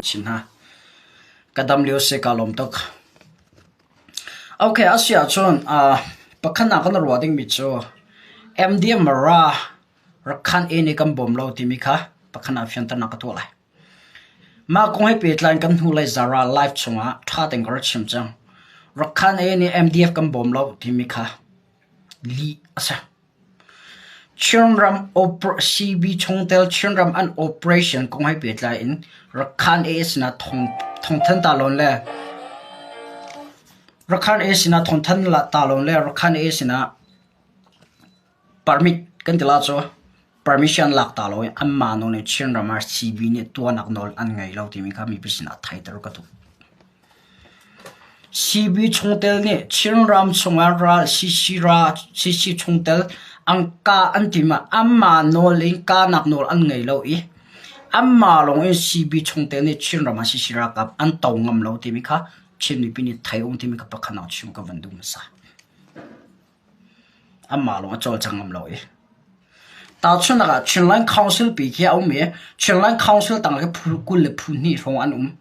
chin ha kadam leo se kalom tok okay asia chon pakhana kan rawding mi cho MDM mara rakhan eni kam bom lo ti mi kha pakhana fian ta na ka to lai ma kong he pet line kan hu lai zara live chunga tha teng kar chim chang rakhan eni MDF kam bom lo ti mi kha li asa Chunram CB Chongtel Chunram an operation kong hai pet lai in rakhan es na thong than ta lon le rakhan es na thong than la ta lon le rakhan es na permit kan tila cho permission lak ta lo amma no ne Chunram CB ne to nak nol an ngai lo ti mi kha mi pisina thai tar ka tu CB Chongtel ne Chunram Chongra CC Chongtel angka antima amma no ling ka nak nol an ngai lo I amma long in CB chongte ni Chunram si sira kap an taw ngam lo ti mi kha chin ni pini thai ong ti mi ka pakhana chum ka vandu ma sa amma long chol changam lo I ta chuna ga Chinland Council pi khe au me Chinland Council tang ka phul kul le phun ni rong an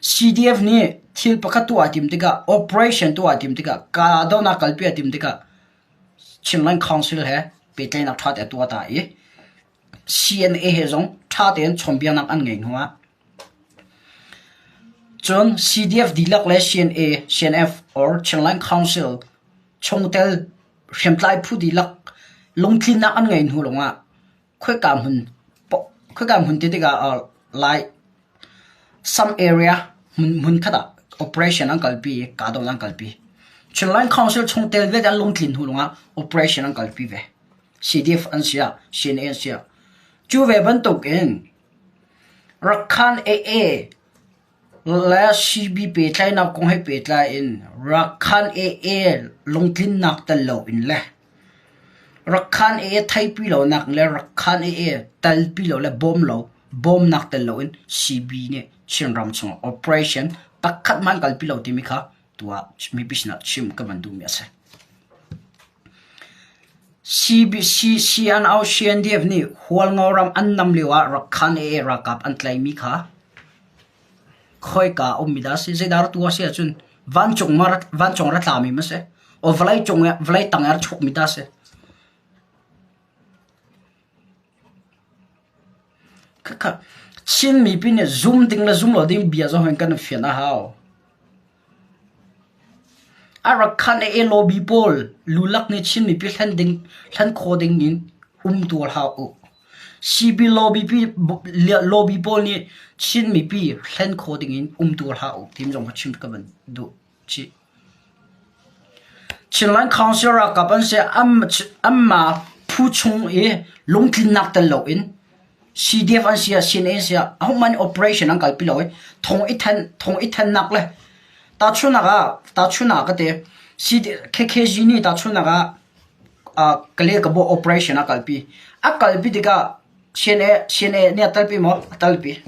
CDF ni thil pakhat tu atim tika operation tu atim tika ka do na kalpi atim tika Chinland Council hai petlai nak that atua ta I CNA he zong tha ten chombiang nak an ngai hwa chon CDF dilak le CNF or Chinland Council chongtel hemtlai phu dilak longthlin nak an ngai hu longa khoi kam hun te ga lai some area mun khada operation an kalpi ka do an kalpi Chinland Council chongtel ve dan longthlin hu longa operation an kalpi ve CDF an sia CNA an sia chu ve ban tok in rakhan AA la CB pe tlai na kong he pe tlai in rakhan AA longthlin nak ta lo in le rakhan AA thai pi lo nak le rakhan AA tal pi lo le bom nak ta lo in CB ne Chinram chong operation pakhat man kal pi lo ti mi kha tua mi bisna chim ka man du mi ase CBC CN au CNDF ni hual ngoram an nam lewa rakhan e rakap an tlai mi kha khoi ka umida se zedar tua se chun van chong ra tla mi ma se o vlai tangar chuk mi da se kha chin mi pin zoom ding la zoom lo ding bia zo hen kan fiana hao Arakhan e lobby pol lulak ni chin mi pi hlan coding in tur ha o CB lobby pol ni chin mi pi hlan coding in tur ha o tim jong chim ka ban du chi Chinland Council ra ka ban se amma phu chung e longthin nak ta lo in CDF an sia CNA sia how many operation an kal pi lo thong i than nak le ta chuna ka te KKG ni ta chuna ga kale ka bo operation akalpi diga CNA ne atalpi mo atalpi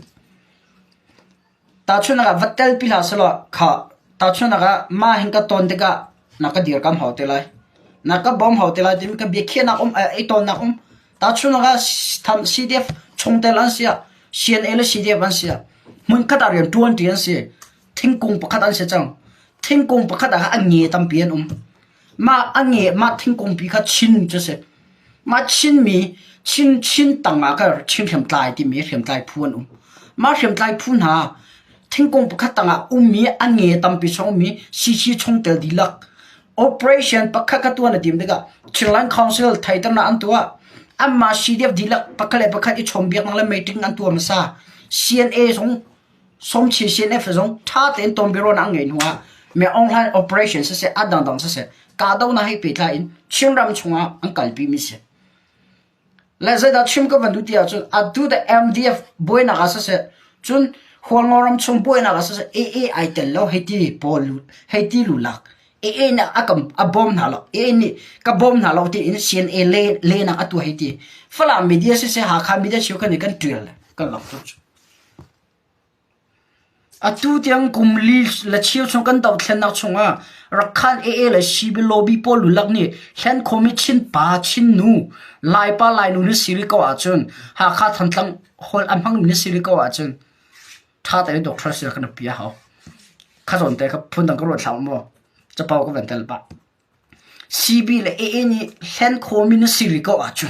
ta chuna ga vatal pi la sala kha ta chuna ga ma hinka ton diga naka dir kam hotelai naka bom hotelai dim ka bekhe na e ton na ta chuna ga tham CDF chongtel an sia CNA le CDF an sia mun ka tar yan 20 an sia thingkung pakhat an se chang thingkung pakhat a ange tampian ma ange ma thingkung pi kha chin che se ma chin mi chin tanga ka chin hem tlai ti mi hem tlai phun ma hem tlai phun ha thingkung pakhat tanga mi ange tampi chong mi CC chongtel dilak operation pakha ka tu na dim dega Chinland Council thaitar na antua amma CDF dilak pakhale pakhat I chombiak nang la meeting antua masa CNA som chi CNF zong tha ten tom biro na ngai nuwa me online operation se adang se ka do na hai pe tla in Chinram chunga an kalpi mi se la zeda chim ka vandu tia chun adu the MDF boina ga se chun huangoram chung boina ga se AA itel lo heti pol heti lulak AA na akam abom na lo AA ni ka bom na lo ti in CNA le na atu heti fala media se ha kha media chu kan kan tuel kan lak chu atu tiang kumli la chiu chung kan taw thlen nak chunga rakhan AA la CB lobby pol lulak ni hlen khomi chin pa chin nu lai nu ni siri ko achun ha kha thantlang hol amhang ni siri ko achun ท่าแต่doctorเสียกันเปียเขาข้าสนแต่ครับพูดดังก็รวดสามบ่จะเป่าก็เป็นเตลปะ CB เลยนี่เห็นโคมินสิริก็อาจุ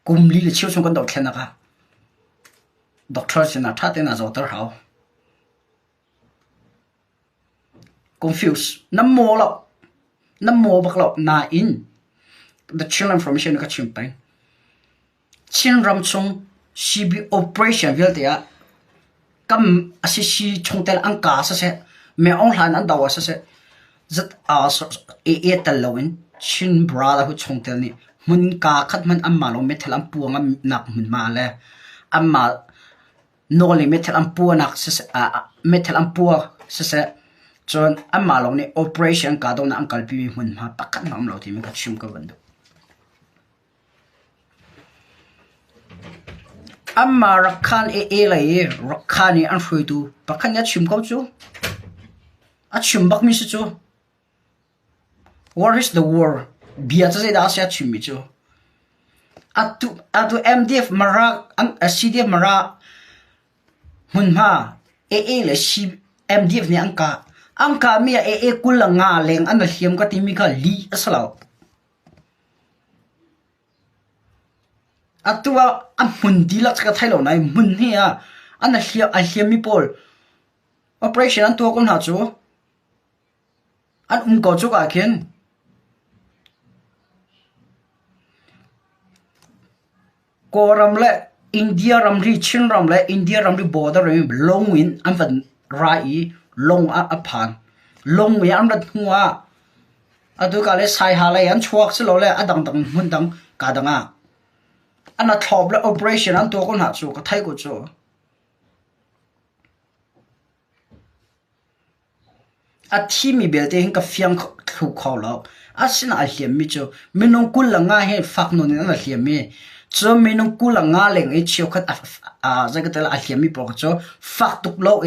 กุมลีเลยเชี่ยวชงกันดอกแค่นะคะdoctor เสียนะท่าแต่น่าจะตัวเขา confuse น้ำโมหรอกน้ำโมบักหรอกน่าอิน the children information ก็ชิมไปชินรำชง CB operation วิลเดียกำอาศัยชงเตลอังกาซะเสไม่องหลานอันดาวซะเสจัดเตลวินชินบราดาหุชงเตลนี่มันกาขัดมันอัมมาลงเมทัลอัมปัวงหนักมันมาเลยอัมมาโนลิเมทัลอัมปัวหนักซะเมทัลอัมปัวซะเสจนอัมมาลงนี่ operation กาโดนอังกาลปีมันมาปักกันมาเราที่มันก็ชิมกันวันดูอัมมารักขันเลยรักขันนี่อันฟุยดูปักขันยัดชิมเขาจูอัดชิมบักมิสจู What is the war เบียจะได้อาศัยชิมมิจูอัด MDF มารักอัน CDF มารักหุ่นมาเลย MDF นี่อังกามีกุลงาเลงอันนั้นเขียมก็ที่มีก็ลีสลาวอัตัวอันมุนดีลักษณะไทยเหล่านั้นมุนเฮียอันนั้นเขียมมีพอล operation อันตัวคนหาจูอันก็จูกอาเขียนกอรัมเล่อินเดียรัมรีชินรัมเล่อินเดียรัมรีบอร์ดรัมลงวินอันฝันไรลงอัพานลงวินอันรัดหัวอันตัวก็เลยใส่หาเลยอันชวกสิโลเลยอันดังมุนดังกาดังอันนั้นทบเลย operation อันตัวคนหาจูก็ไทยกูจูอันที่มีเบลเตหิงกับเฟียงถูกเขาแล้วอันสินะอันเหียมมิจูไม่น้องกุลง่ายให้ฟักโน่นนั่นอันเหียมมิจูไม่น้องกุลง่ายเลยไอ้เชี่ยวขัดจะก็แต่ละอันเหียมมิบอกจูฟักตุกแล้ว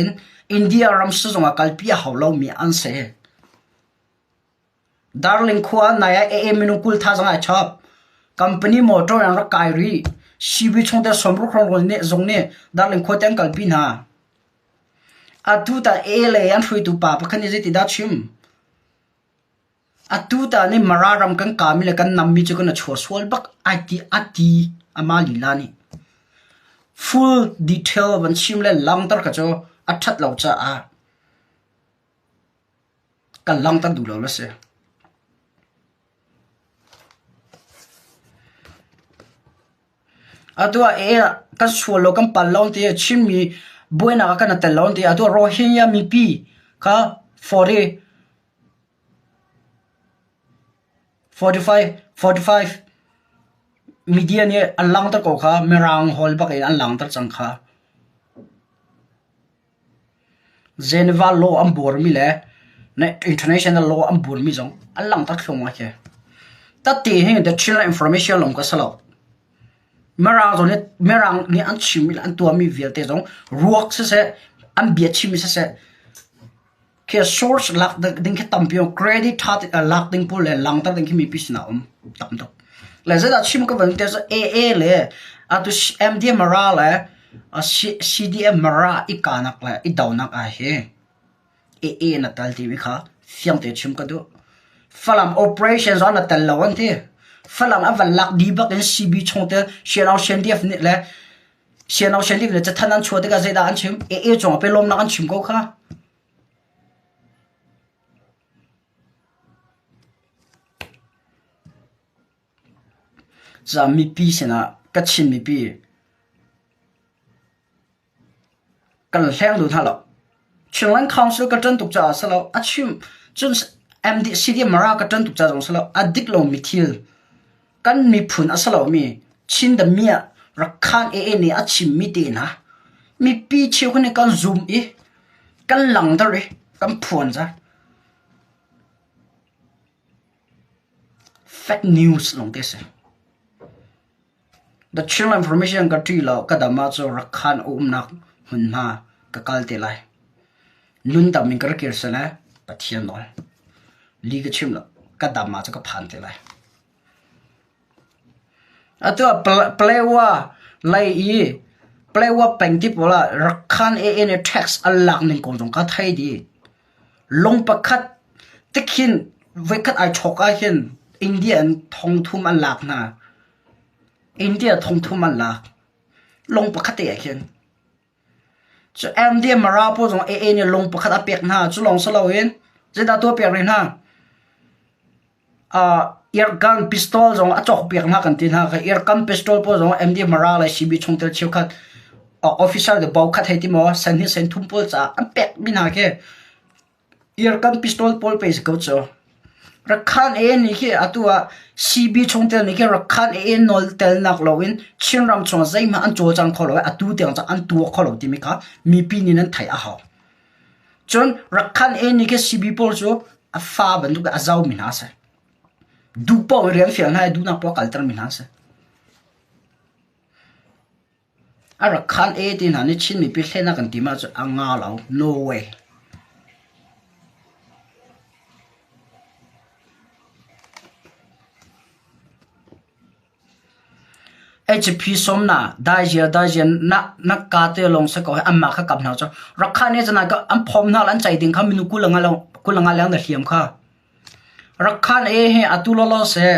อินเดียรัมสุจงอาการพิจารณามีอันเซ่ดาร์ลิงขวานนายไม่น้องกุลท่าจังไอชอบ company motor ยังรักไกรีชีวิตชงแต่สมรู้ครองเนี่ยจงเนี่ยดาร์ลิงขวานแต่งกันปีน่ะอัตุตาเลยอันช่วยตัวป้าพักนี้จะติดดัชชิมอัตุตาเนี่ยมารารัมกันกามิเลกันนำมิจุกันชัวร์สวอลบักอัติอามาลีลานี่ full detail วันชิมเลยลังตัดกระโจอัดชัดเหล่าจ้ากันลังตัดดูเหล่าละเสียอัตัวกันชัวร์โลกันปัลลองที่ชิมมีบัวนักกันนั่นแต่ลองที่อัตัวโรฮิงญามีปีค่ะ45 มีเดียเนี่ยอันลังตัดก็ค่ะไม่รังฮอลบักอันลังตัดจังค่ะเจนีวาโลอันบัวมีเลยใน international law อันบัวมีจงอันลังตัดลงมาแค่ตัดตีให้ the children information ลงก็สลบไม่รังตรงนี้ไม่รังนี่อันชิมิอันตัวมีเวลเตจงรัวเสียอันเบียดชิมิเสียแค่ source หลักดึงแค่ตั้มเพียง credit ทัดหลักดึงพูดเลยหลังตัดดึงแค่มีพิษณาตั้มตกแล้วจะชิมก็เป็นแต่เลยอันตัว MDM มาราเลย CDM มาราอีกานักเลยอีดาวนักไอ้นั่นตัลทีวิค่ะเสียงเตชิมก็ดูฝรั่ง operations อันนั้นตัลละวันที่ฝรั่งอันวันหลักดีบักเป็น CB ชงเตอเชียร์เอาเชนดีฟนี่แหละเชียร์เอาเชนดีฟเนี่ยจะท่านั้นชัวร์ที่ก็จะได้อันชิมจงไปลมนักอันชิมก็ค่ะจะมีปีสินะก็ชิมมีปีกันแรงดูท่าหรอกชิงลังคาวสุดก็จนตุกจ่าสละอัดชิมจน MDCD มาราก็จนตุกจ่าจงสละอัดดิกลงมิทิลกันมีผลอัสละมีชินดมีรักขันนี่อัดชิมมีดีนะมีปีเชี่ยวคนนี้กันซูมกันหลังตระกันผลจ้ะ fake news ลงเตสthe children information ก็ที่เราก็ดามาจะรักขันนักหุ่นมาก็กัลเตลัยนุ่นดามิงก็เกิดเสนะปะเทียนน้อยลีก็ชิมละก็ดามาจะก็ผ่านเตลัยอันตัวเปลว่าไล่ play wa pengti pola rakhan en tax alak ning kong jong ka thai di long pakhat tikhin vekat ai choka hin indian thong thum alak na india thong thum alak long pakhat te hin chu md marapo jong en long pakhat apek na chu long salawin zeda to pek rin ha air gun pistol jong achok pek na kan tin ha ka air gun pistol po jong md mara la cb chungtel chukhat officer de bau khat heti mo san hi sen thum pol cha am pek bin ha ke air gun pistol pol pe ko cho rakhan en ni ke atua cb chungtel ni ke rakhan en nol tel nak lowin chinram chong zai ma an cho chang kholo atu tiang cha an tu kholo ti mi ka mi pi ni nan thai a ha chon rakhan en ni ke cb pol cho a fa ban du a zau min ha sa du po rian fiang hai du na po kaltar min ha sa a rakhan e tin ha ni chin mi pi hlena kan ti ma chu anga lo no way HP somna dajia na ka te long se ko amma kha kap na cho rakha ne jana ka am phom na lan chai ding kha minu kulanga lang na hiam kha rakha e he atulo lo se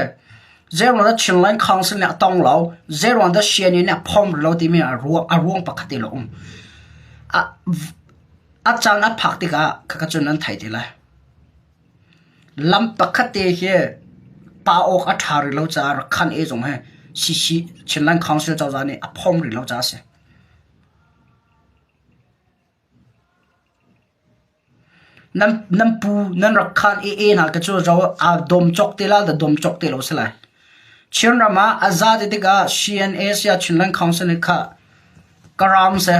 zero da chinline council na tong lo zero da shiani na phom lo ti mi a ruang pakhati lo a chang a phak ti ka kha chun nan thai ti la lam pakhate he pa ok a thari lo cha rakhan e jong he si chinlan council chaw zani a phom ri lo cha se nam pu nan rakhan e na ka chu jaw a dom chok te la da dom chok te lo sela chinrama azad te ga cna ya chinlan council kha karam se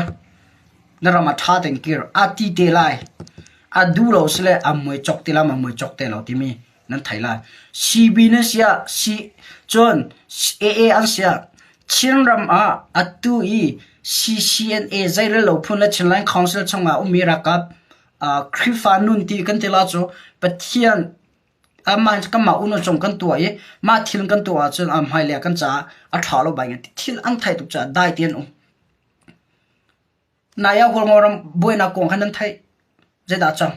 narama tha ten kir ati te lai a du lo sele a moi chok te la ma moi chok te lo ti mi nan thaila cb ne sia si chon aa an sia chinram a atu I ccna zaira lo phun la chinlan council chonga umira ka khrifa nun ti kan tela cho pathian ama ka ma uno chong kan tua e ma thil kan tua chon am hai le kan cha a thalo bai ngi thil an thai tu cha dai ten na ya hol ngoram boina kong hanan thai zeda chang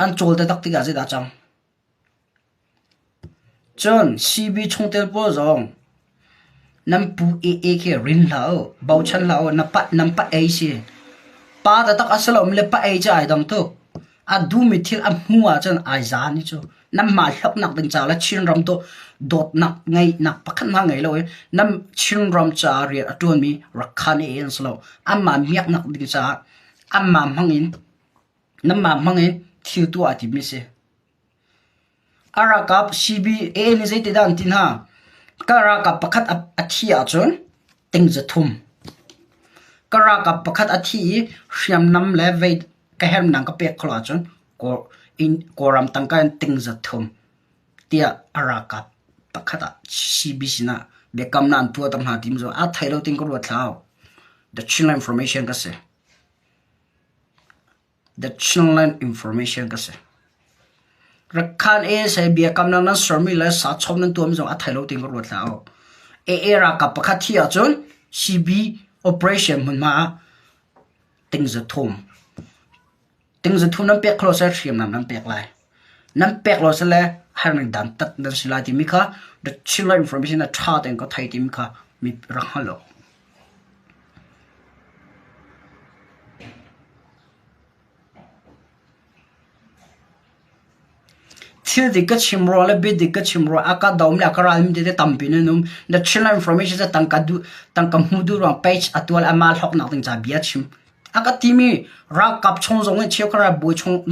an chol ta takti ga zeda chang chon cb chongtel po zong nam pu e ke rin lao bau chan lao nam pa e si pa ta tak asalom le pa e cha ai dang to a du mi thil a hua chon ai za ni chu nam ma hlok nak ding cha la chin ram to dot nak ngai nak pakhan ma ngai lo nam chin ram cha ri atun mi rakhan e en slo amma miak nak ding cha amma mangin nam ma mangin thil tu ati mi se arakap cb e ni zai te dan tin ha karakap pakhat athia chon ting zathum karakap pakhat athi hriam nam le ve ka hem nang ka pek khla chon ko in koram tangkan ting zathum tia arakap pakhat cb sina bekam nan tu tam ha tim zo a thailo ting ko thlau the channel information ka se the channel information ka se rakhan e sai bia kam nang nan sormi la sa chom nan tuam jong a thailo ting ko thlau e ra ka pakhat thia chon cb operation mun ma ting zathum nam pek closer hriam nam pek lai nam pek lo se le har nang dan tat nan sila ti mi kha the chiller information a tha ten ko thai ti mi kha mi rang halo thil di ka chimro le bit di ka chimro aka dom la karal mi de tampin num the chiller information sa tangka mudu ro page atwal amal hok nak ting cha bia chim aka timi ra kap chong zong che khara bo chong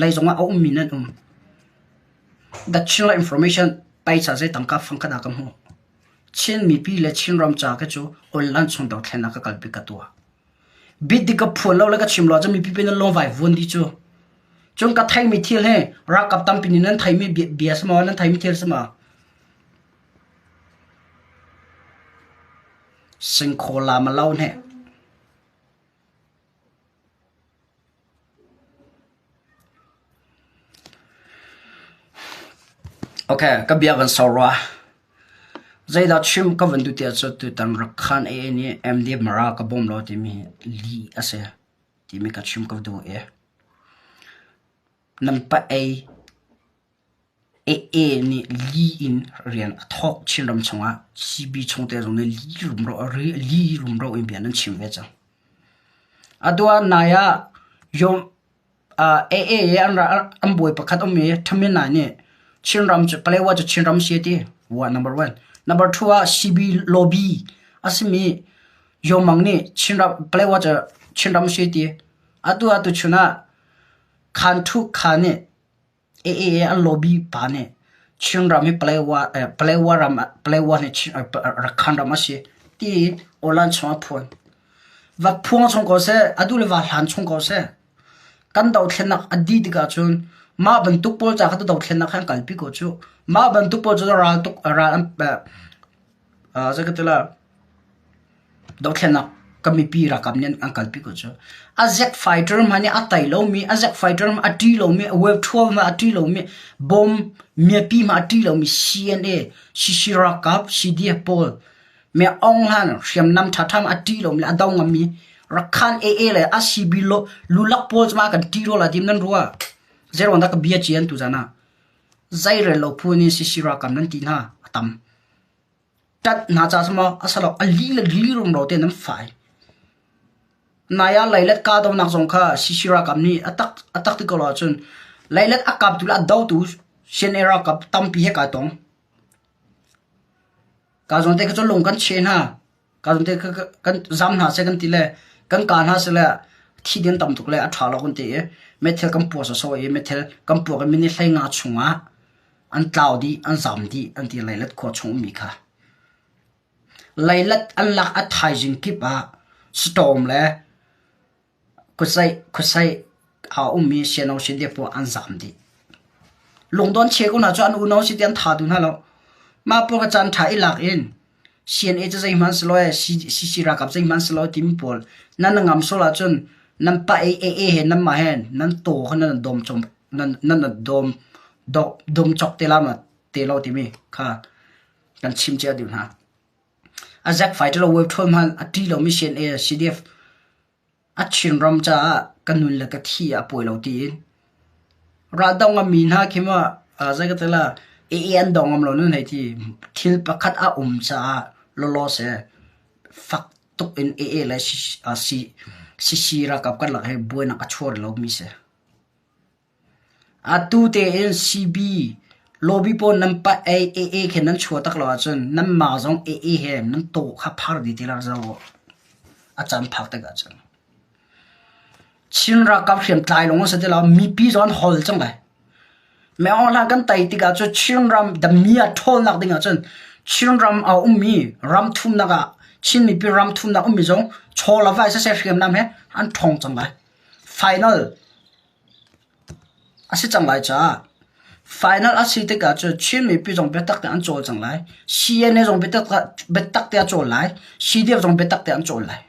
lai zong a mi nan the chiller information page sa sai tangka phang ka da kam ho chin mi pi le chin ram cha ka chu online chong dau thena ka kalpi ka tua bit di ka phon lo la ka chimlo cha mi pi pe na long vai von di chu chung ka thai mi thil he ra kap tam pin nan thai mi bias ma nan thai mi thil sama sing khola ma law ne okay ka bia ban sorwa zai da chim ka vandu tia cho tu tan rakhan e ni md mara ka bom lo ti mi li ase ti mi ka chim ka du e nam pa e ni li in rian thok chinram chunga cb chungte rong ne li rum ro in bian an chim ve cha adwa naya yom an boy pakhat om me thamin na ne chinram ch play wa chinram sieti wa number 1 number 2 cb lobby asimi yomang ne chinram play wa chinram sieti adwa tu chuna khan thu khane an lobby pa ne chinram mi play wa ne rakhan ram ase ti olan chwa phon va phuang chong ko se adule va han chong ko se kan dau thlenak adi diga chun ma ban tuk pol cha kha dau thlenak khan kalpi ko chu ma ban tuk pol cha ra tuk ra zakatela dau thlenak kami pi ra kam nen an kalpi ko chu azek fighter mani atai lo mi azek fighter ma ati lo mi web 12 ma ati lo mi bom mi pi ma ati lo mi cna shishira kap cd pol me ong han siam nam thatham ati lo mi adaw ngami rakhan le acb lo lulak pol ma kan tiro la dim nan ruwa zero nda ka bia chian tu jana zaire lo phuni shishira kam nan ti na atam tat na cha sama asalo ali rum ro te nam fai naya lailat ka do nak jong kha shishira kam ni atak ti ko la chun lailat akap tu la daw tu shenera kap tampi he ka tong ka jong te ka long kan chen ha ka jong te kan zam na se kan ti le kan ka na se le thi den tam tuk le a thala kon te methel kam po so e methel kam po ka mini hlai nga chunga an tlaw di an zam di an ti lailat kho chung mi kha lailat an lak a thai jing ki pa storm le kusai a ummi sheno shinde po an zam di longdon che ko na chan u no si tian tha du na lo ma po ka chan tha ilak in cna cha zai man slo si ra kap zai man slo tim pol nan ngam so la chun nan pa he nan ma hen nan to khan nan dom chom nan dom chok te la ma te lo ti mi kha kan chim che du na azak fighter web thom han ati lo mi cna cdf achin ram cha kanun la ka thi a poi lo tin ra dong a min ha khima azak te la en dong am lo nu nei ti thil pakhat a cha lo se fak tuk in la si ra kap kan la he boina ka chor lo mi se atu te in cb lobby po nampa khen nan chho tak lo chun nam ma jong he nan to kha phar di tila zawo achan phak ta ga chun chin ra kap hem tlai long se de la mi pi zon hol chang lai me on la kan tai ti ga chu chin ram da mi a thol nak ding a chun chin ram a ummi ram thum na ga chin mi pi ram thum na ummi jong chola vai se hem nam he an thong chang lai final asi chang lai cha final asi te ka chu chin mi pi jong betak te an chol chang lai cna jong betak te a chol lai cdf jong betak te an chol lai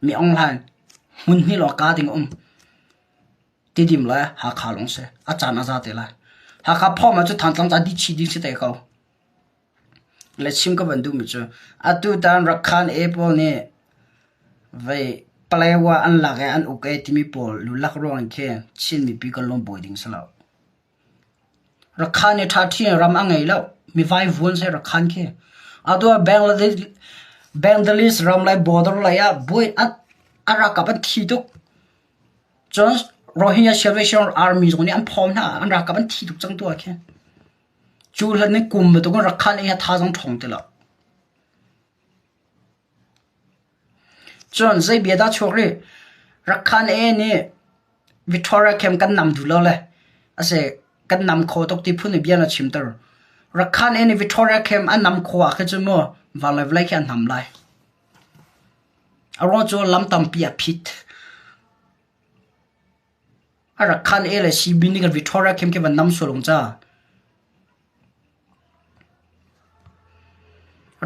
mi ong lan mun ni lo ka ding ti dim la ha kha long se a chan a za te la ha kha pho ma chu than tlang cha di chi ding se te ko le chim ka ban du mi chu a tu dan rakhan e po ne vai palewa an la ga an ukai ti mi pol lu lak ro an khe chin mi pi ka lom boy ding sa lo rakhan ne tha thi ram angai lo mi vai vun se rakhan khe ado bangladesh ram lai border la ya boy at ara ka ban thi tuk just rohingya salvation army zoni an phom na an ra ka ban thi tuk chang to khe chu la ne kum to ko rakhan e tha jang thong te la chon zai bia da chokre rakhan e ne victoria kem kan nam du lo le ase kan nam kho tok ti phun bia na chimtar rakhan e ne victoria kem an nam kho a khe chumo valai lai khan nam lai aro cho lam tam pia phit ara khan e le si bini kan victoria kem ke ban nam so long cha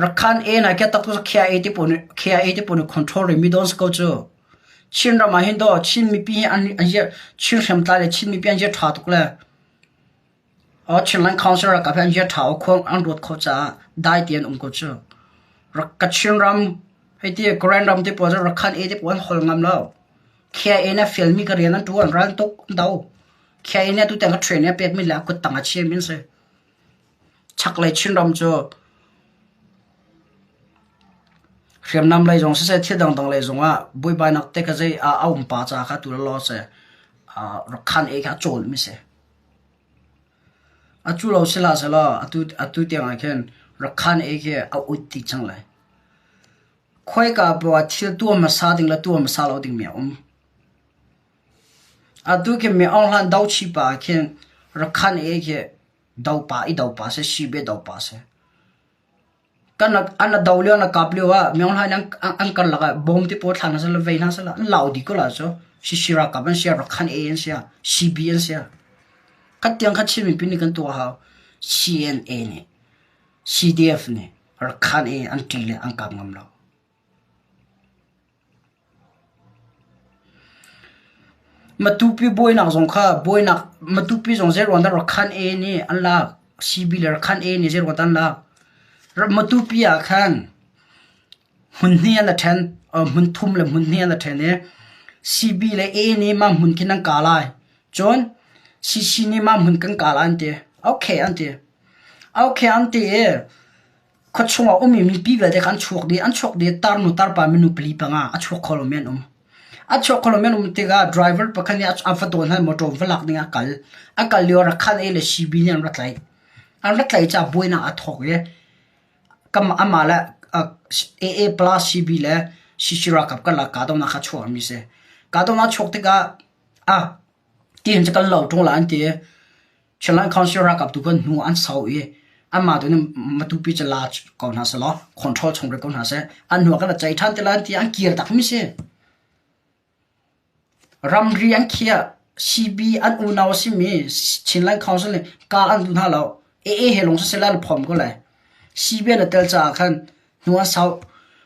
rakhan e na ke tak to kya 80 pon control mi don ko cho chin ra ma hin do chin mi pi an je chin sam ta le chin mi pi an je tha tuk le ở trên lăng council cả bên giờ thảo không ăn ruột khâu cha đại tiền có chưa rồi cắt xuyên ram hay thì grand ram thì bây giờ rồi khăn ấy thì bây giờ hol ngam lâu khi ấy na film cái riêng tu anh ran tục đâu khi ấy na tu tiếng train na biết mình là có tăng chi mình sẽ chắc lại xuyên ram cho khiêm nam lại dùng sẽ thiết đằng đằng lại dùng bùi bài nặc tê cái gì ông bà cha khác tu lo sẽ rồi khăn ấy khác trộn mình sẽ chú lâu sẽ là tu tiếng ai khen rồi khăn ấy cái út tí chẳng lại khói cả bộ thiết tua mà sa đình là tua mà sa lâu đình mèo tu cái mèo ông han đau chi bà khen rồi khăn ấy cái đau bà sẽ xí bê đau bà sẽ cái anh đau liao nó cặp liao mèo han anh cần là bom thì bớt thằng nó sẽ là về nó sẽ là lâu đi có là cho xí ra cặp anh xí rồi khăn ấy anh xí bê anh xí cái tiếng cái chim mình pin cái tua hao CNA này CDF này rồi khăn ấy anh chỉ là anh cầm ngầm lâu mà tu pi boy nak zong kha boy nak mà tu pi zong zero anda rồi khăn ấy này anh la CB là khăn ấy này zero tan la rồi mà tu pi à khăn hun hiền là ten hun thum là hun hiền là ten này CB là A này mà hun kia năng cả lại John CC này mà hun cần cả lại anh tê có chung ở mình pi về để anh chuộc đi tar nu tar pa menu pli pa nga a chuộc kolomen chuộc kolomen tega driver pa khani a fa don ha motor velak ninga kal lio ra khan ele CB ni an ratlai cha boina a thok ye kam amala AA plus CB le shishira kap kala ka do na kha chuak mi se ka do na chuak tega tiền cho cái lẩu trong là anh tiệt cho nên con sửa gặp tụi con nu ăn sầu ye anh mà tụi nó mà tụi bây giờ là còn hả sao control trong cái con hả sẽ anh nuôi cái là chạy than thì là anh tiệt anh kia đặt mi se ram ri anh kia CB anh u nào xí mi chính là con sửa cả anh tụi nó lẩu hệ long sẽ là phom có lại CB là tel cha khan nu ăn sầu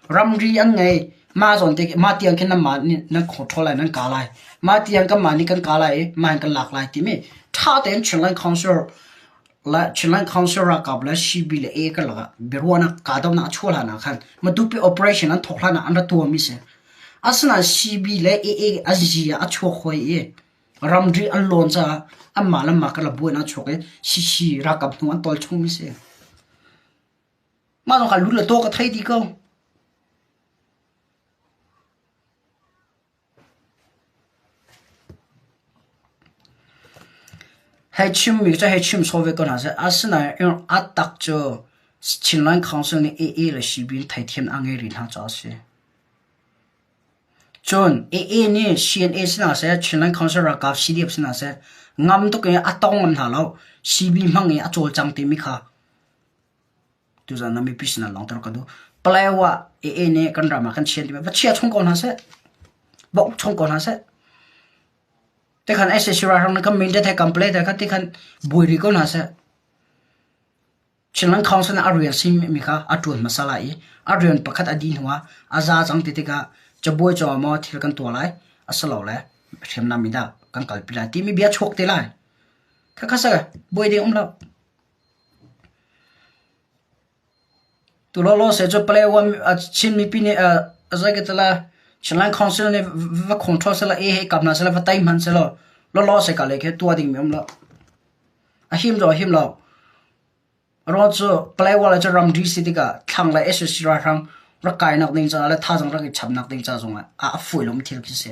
ram ri anh ngày mà rồi thì mà tiền cái mà nó control lại nó cả lại mà tiền cái mà ni cái cả lại mà cái lạc lại thì mi thà đến chuyện là concert ra gặp là CB là A cái là beruana cả đâu na chua là na khan mà tu bị operation anh thọc là na anh ra tua mi se asna CB là A azia a chua khoi e ramri an lon cha amma lam ma kala buina choke si ra gặp nu an tol chung mi se mà nó cả lú là to cái thấy đi không hay chim mi cho hay chim so về con hả sẽ asna yung attack cho chính lãnh council ni AA là sĩ bin thay thiên anh ấy rin ha cho sẽ John AA ni CNA sina sẽ chính lãnh council ra gặp CDF sina sẽ ngam to cái atong ngam thà lâu CB mang ấy achol chang ti mi kha tu za na mi pisna long tar ka do playwa AA ni kan rama kan chen ti ba chia chung con hả sẽ bok chung con hả sẽ thế khăn SSC ra trong cái mình để thay complete cái thế khăn bùi đi con nào sẽ chỉ là council là arian sim mi kha atun masala ấy arian pakhat adin hoa aza chang te ka cho bùi cho mo thil kan to lai asalo le them nam mi da kan kalpila ti mi bia chok te lai kha sa bùi đi lo tu lo se cho play one chin mi pini aza ke tala chính là council này và control sẽ là ai cầm nó sẽ là tay mình sẽ là lo sẽ cả lấy cái tua đình miếng lo hiểm rồi rồi cho play wala cho ram dc thì cả thằng lại ssc ra thằng ra cái nặc đình ra là thà rằng ra cái chậm nặc đình ra rồi phủi lắm thiệt cái gì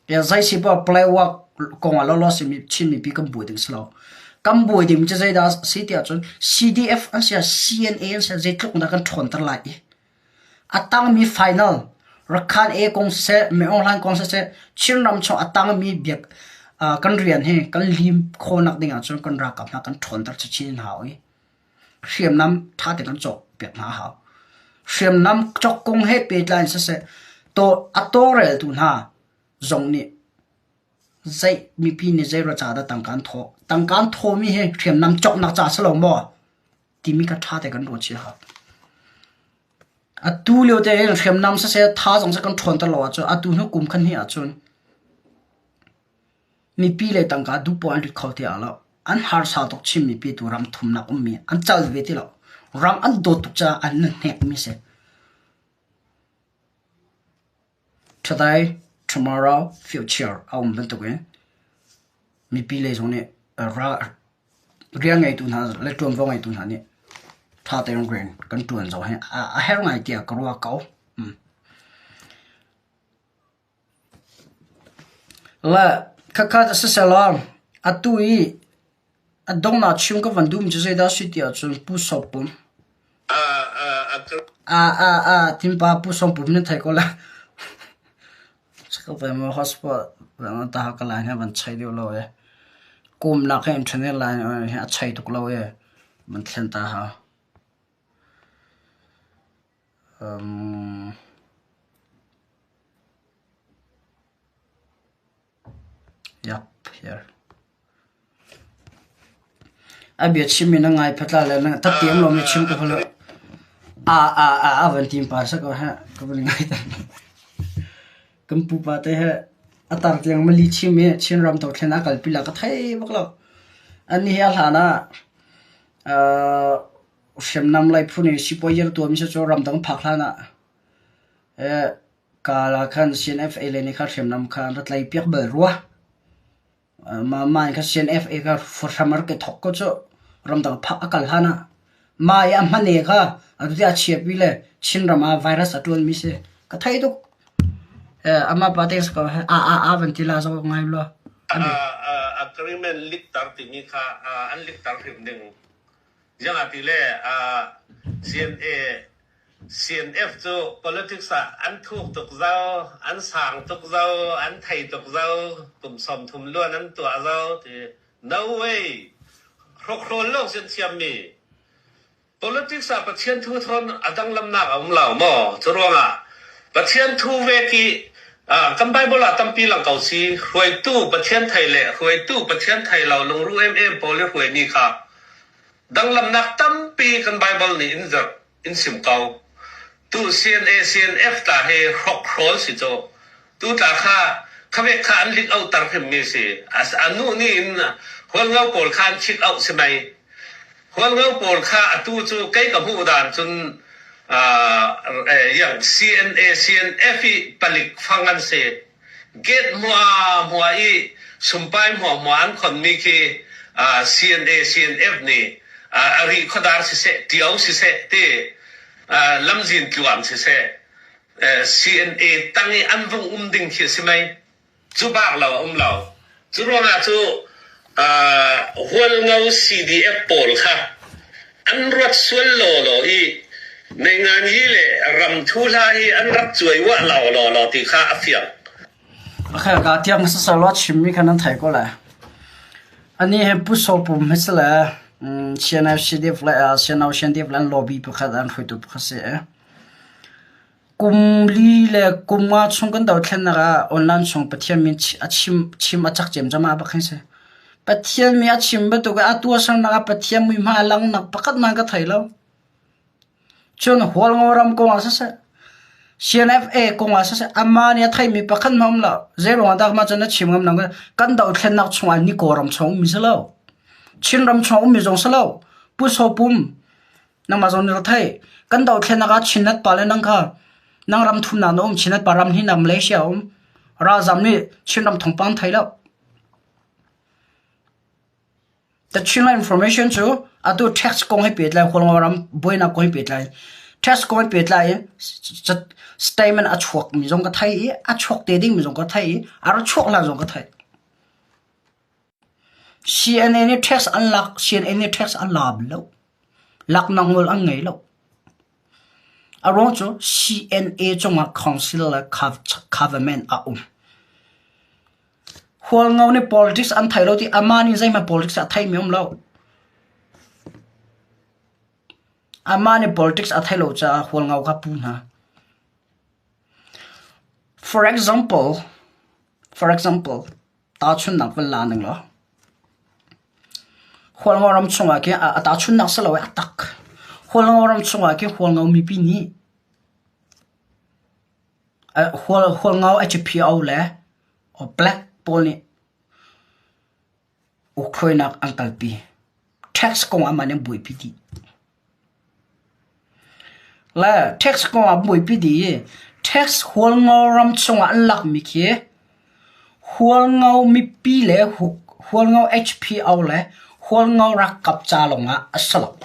giờ giải sĩ bảo play wa công lo sẽ mi chín mi bị cầm bùi đình slow cầm bùi đình cho dây đó sĩ tiệt chun CDF anh sẽ CNA anh sẽ dây lúc nào cần thuần trở lại tăng mi final rakhan e kong se me online kong se chin ram cho atang mi biak kan rian he kan lim khonak dinga chon kan ra kap na kan thon tar chin hawi hriam nam tha te kan chok pek na ha hriam nam chok kong he pe line se to atorel tu na zong ni zai mi pi ni zai ra cha da tang kan tho mi he hriam nam chok na cha salo mo ti mi ka tha te kan ro chi ha tu liu te hriam nam se tha jong se kan thon ta lo cho tu no kum khan hi a chun mi pi le tang ka du point khau te ala an har sa tok chim mi pi tu ram thum na mi an chal ve ti lo ram an do tuk cha an nek mi se today tomorrow future aum ben to gen mi pi le jong ne ra riang ngai tu na le tuam vo ngai tu na ni tha te rong green kan tuan zo he a her ngai tia ka ro ka la kaka sa salam atui adong na chung ka vandum je da sitia chun pu sopum timpa pu sopum ne thai ko la sakal pa mo hotspot la ta ha ka la ha ban chai dio lo e kum na ka internet la ha chai tuk lo e man thlen ta ha Yep, here. Abi chim na ngai phatla le na ta tiam lo me chim ko phalo van tim pa sa ko ha ko bli ngai ta kam pu pa te ha atar tiang mali chim me chin ram to thena kal pila ka thai baklo ani ya hlana shem nam lai phuni sipoyer to mi sa cho ram dang phakla na kala khan cnfa le ni kha shem nam khan rat lai piak bel ruwa ma ka cnfa ka for summer ke thok ko cho ram dang phak akal hana ma ya mane ka adu ya chepi le chin rama virus atol mi se ka thai do ama pates ko ventila so ngai lo agreement lik tar ti mi kha an lik tar him ding yang ati le CNF cho politics an thuk tuk zau an sang tuk zau an thai tuk zau tum som thum luan an tua zau thì no way rok ron lo sen chiam mi politics pa chen thu thon adang lam na om lao mo chorwa pa chen thu ve ki kam bible tampi lang kau si huai tu pa chen thai le huai tu pa chen thai lao long ru pole huai ni kha dang lam nak tampi kan bible ni in sim kau tu CNF ta he rock roll si cho tu ta kha khave kha an lik out tar phem mi si as anu ni in hol ngau pol khan chik out se mai hol ngau pol kha atu chu kai ka hu dan chun yang CNF palik fangan se get mua i sumpai mua an khon mi ki CNF ni ari khodar se tiau se te lâm dìn kiểu ẩm sẽ CNA tăng cái ăn vong đinh khi xem mai chú bác lão chú rồi là chú huân ngâu CDF bol kha ăn rớt xuân lò hi này ngàn hi lệ rầm thu la hi ăn rớt chuối vợ lò thì kha áp phiền khai cả tiang sa sa lo chim mi khanan thai ko la ani he pu so pum mesla CNF CDF la CNF CDF lan lobby pu khadan khoitu pu khase kumli le kumma chung kan daw thlen na online chung pathiam min chim achak chem jama ba khaise pathiam mi achim ba to ga atua sang na pathiam mi ma lang nak pakat ma ka thailo chon hol ngoram ko asa CNFA ko asa amani thai mi pakhan mam la zero da ma chana chimngam nang kan daw thlen nak chung ani koram chung mi salo chin ram chung mi jong salo pu so pum nang ma jong ni thai kan daw thlen na chinat pale nang kha nang ram thum na no chinat param hi na Malaysia ra jam ni chin ram thong pang thailo the china information chu atu text kong he pet lai khol ram boina koi pet lai text koi pet lai statement a chok mi jong ka thai a chok te ding mi jong ka thai ar chok la jong ka thai CNN text unlock CNN text unlock lo lak nang ngol ang ngai lo arong chu CNA chonga council la government a hol ngau ne politics an thailo ti amani zai ma politics a thai miom lo amani politics a thailo cha hol ngau ka pu na for example ta chun nak la nang lo hol ngau ram chunga ke a ta chun nak sa lo atak hol ngau ram chunga ke hol ngau mi pi ni hol ngau HPO le o black pol ni khoi nak uncle pi tax kong amane bui pi di la tax kong a bui pi di tax hol ngau ram chunga an lak mi khi hol ngau mi pi le hol ngau hp au le hol ngau rak kap cha longa asalak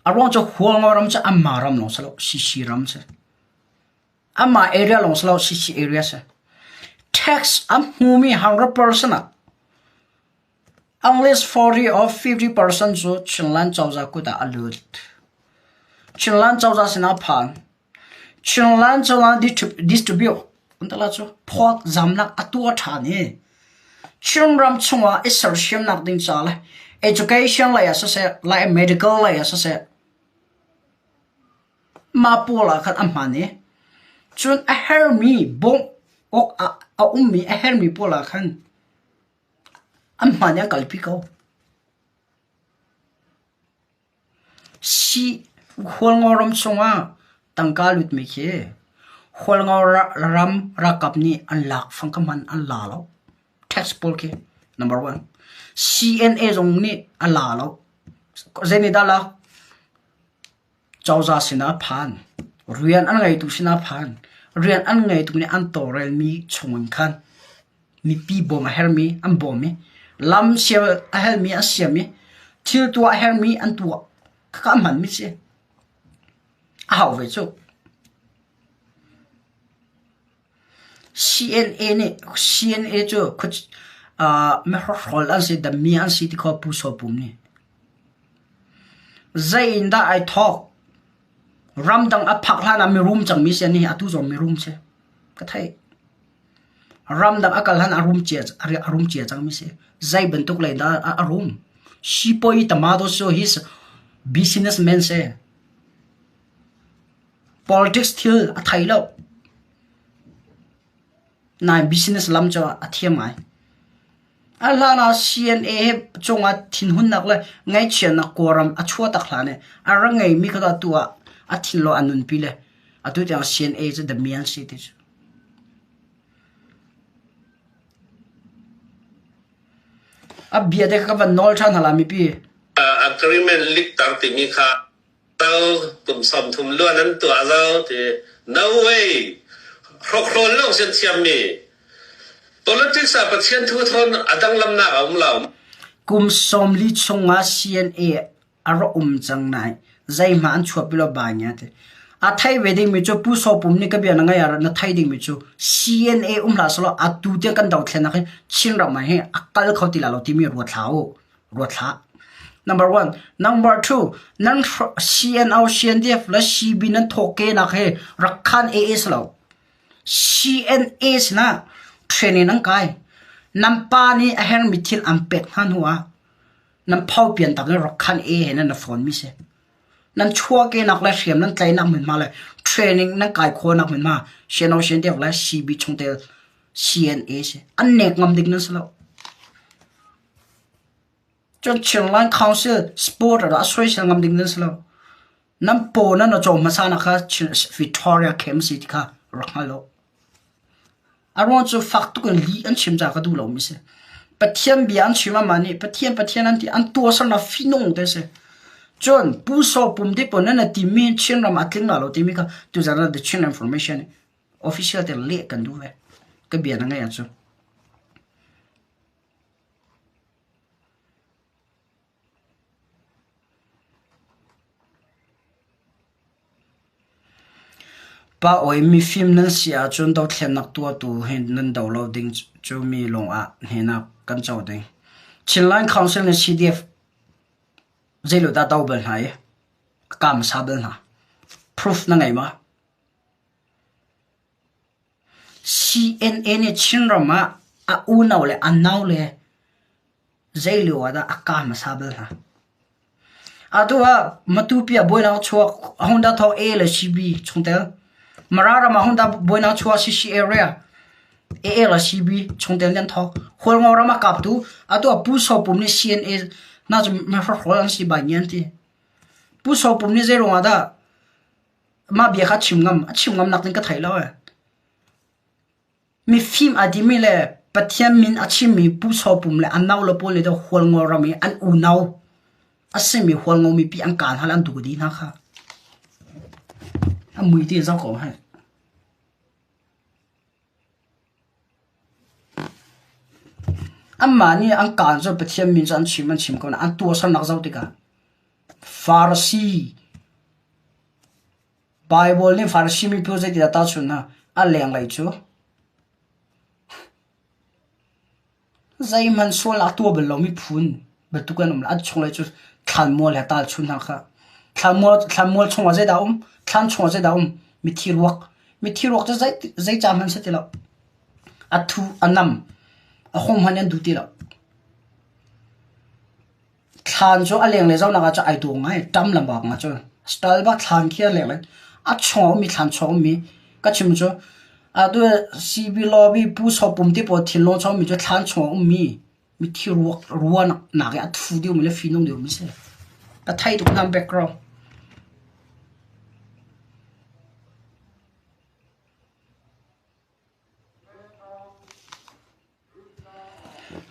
arong cho hol ngau ram cha amma ram long salo si ram se amma area long salo si area se tax am humi 100% unless 40 or 50% so chinlan chawza ku da alut chinlan chawza sina phan chinlan chawza distribute untala cho phok zamnak atua thani chinram chunga isershim nak ding chala education la ya se la medical la ya se ma pola khat amani chun a hermi bom ok a ummi a hermi pola khan amanya kalpi ko si holngoram chunga tangkalut me khe holngor ram rakapni unlock fangkaman unlalo tax pol ke number 1 CNA jong ni alalo zeni dala chawza sina phan rian an ngai tu sina phan rian an ngai tu ni an torel mi chungun khan mi pi bom hermi an bomi lam sia a helmi a siami thil tu a hermi an tu ka man mi se a haw ve chu CNA chu khuch me hol an se da mi an si ti kho pu so pum ni zai inda I talk ram dang a phak hlana mi room chang mi se ni atu zo mi room se ka thai ram dang akal han a room che chang mi se zai bentuk lai da a room shi poi tamado so his businessman se politics thil a thai lo na business lam cho a thiam ai alana CNA chonga thin hun nak le ngai chen na koram a chua tak hlane arangai mi kha tua a thin lo anun pile atu ta CNA je the mian city abia de ka van nol than hala mi pi agreement lik tar ti mi kha tao tum som thum luan an tua zao ti no way khokron lo sen thiam mi politics a pathian thu thon adang lam na om law kum som li chunga CNA aro chang nai zai man chua pilo ba nya te a thai wedding mi chu pu so pum ni ka bia na nga ya na thai ding mi chu CNA la solo atu te kan daw thlen na khe chin ra ma he akal khoti la lo ti mi ro thla number 1 number 2 nan CNDF la CB nan thoke na khe rakhan AS lo CNA na training nang kai nampa ni a her mithil ampet han huwa nam phau pian tak rakhan a hen na phone mi se nan chua ke nak la hriam nan tlai nak min ma le training nan kai kho nak min ma shen dev la CB chungtel CNA se an nek ngam dik nan salo chon Chinlan Council sport ra association ngam dik nan salo nam po na no chom ma sa na kha Victoria KMC ka rakhalo arong chu fak tu kan li an chim ja ka du lo mi se pathian bian chima mani pathian an ti an to sa na finong te se chon pu so pum de pon na ti mi chin ram atling na lo ti mi ka tu za na the chin information official te le kan du ve ka bian nga ya chu pa oi mi film nan sia chon daw thlen nak tua tu hen nan daw lo ding chu mi long a hena kan chaw ding Chinlan Council na CDF zelo da daw bel hai kam sabel na proof na ngai ma CNN ni chinrama a unaw le anaw le zelo ada akam sabel na adua matupia boina chua honda tho a le CB chungtel marara ma honda boina chua CC area a la CB chungtel len tho hol ngora ma kap tu atu pu so pum ni CNA na ju ma hol si ba nyen ti pu so pum ni zero ada ma bia kha chimngam nak tin ka thailo mi film adimi le pathian min achimi pu so pum le anau lo pole do hol ngorami an unau asemi hol ngomi pi an kan halan du di na kha amui ti zo ko ha amma ni an kan zo pathian min san chiman chim ko na an tu san nak zo ti ka farsi bible ni farsi mi project da ta chuna a leng lai chu zai man so la tu bel lo mi phun betu kan um la chung lai chu than mo la ta chun na kha than mo chung wa zai da than chung wa zai da mi thiruak cha zai cha man se ti lo a thu anam a hom han yan du ti lo than cho a leng le zo na ga cha ai tu ngai tam lam ba nga cho style ba than khia le le a chung mi than chung mi ka chim cho a du cb lobby pu so pum ti po thil lo chom mi cho than chung mi thiruak ruan na ga thu di mi le finong di mi se ka thai tu nam background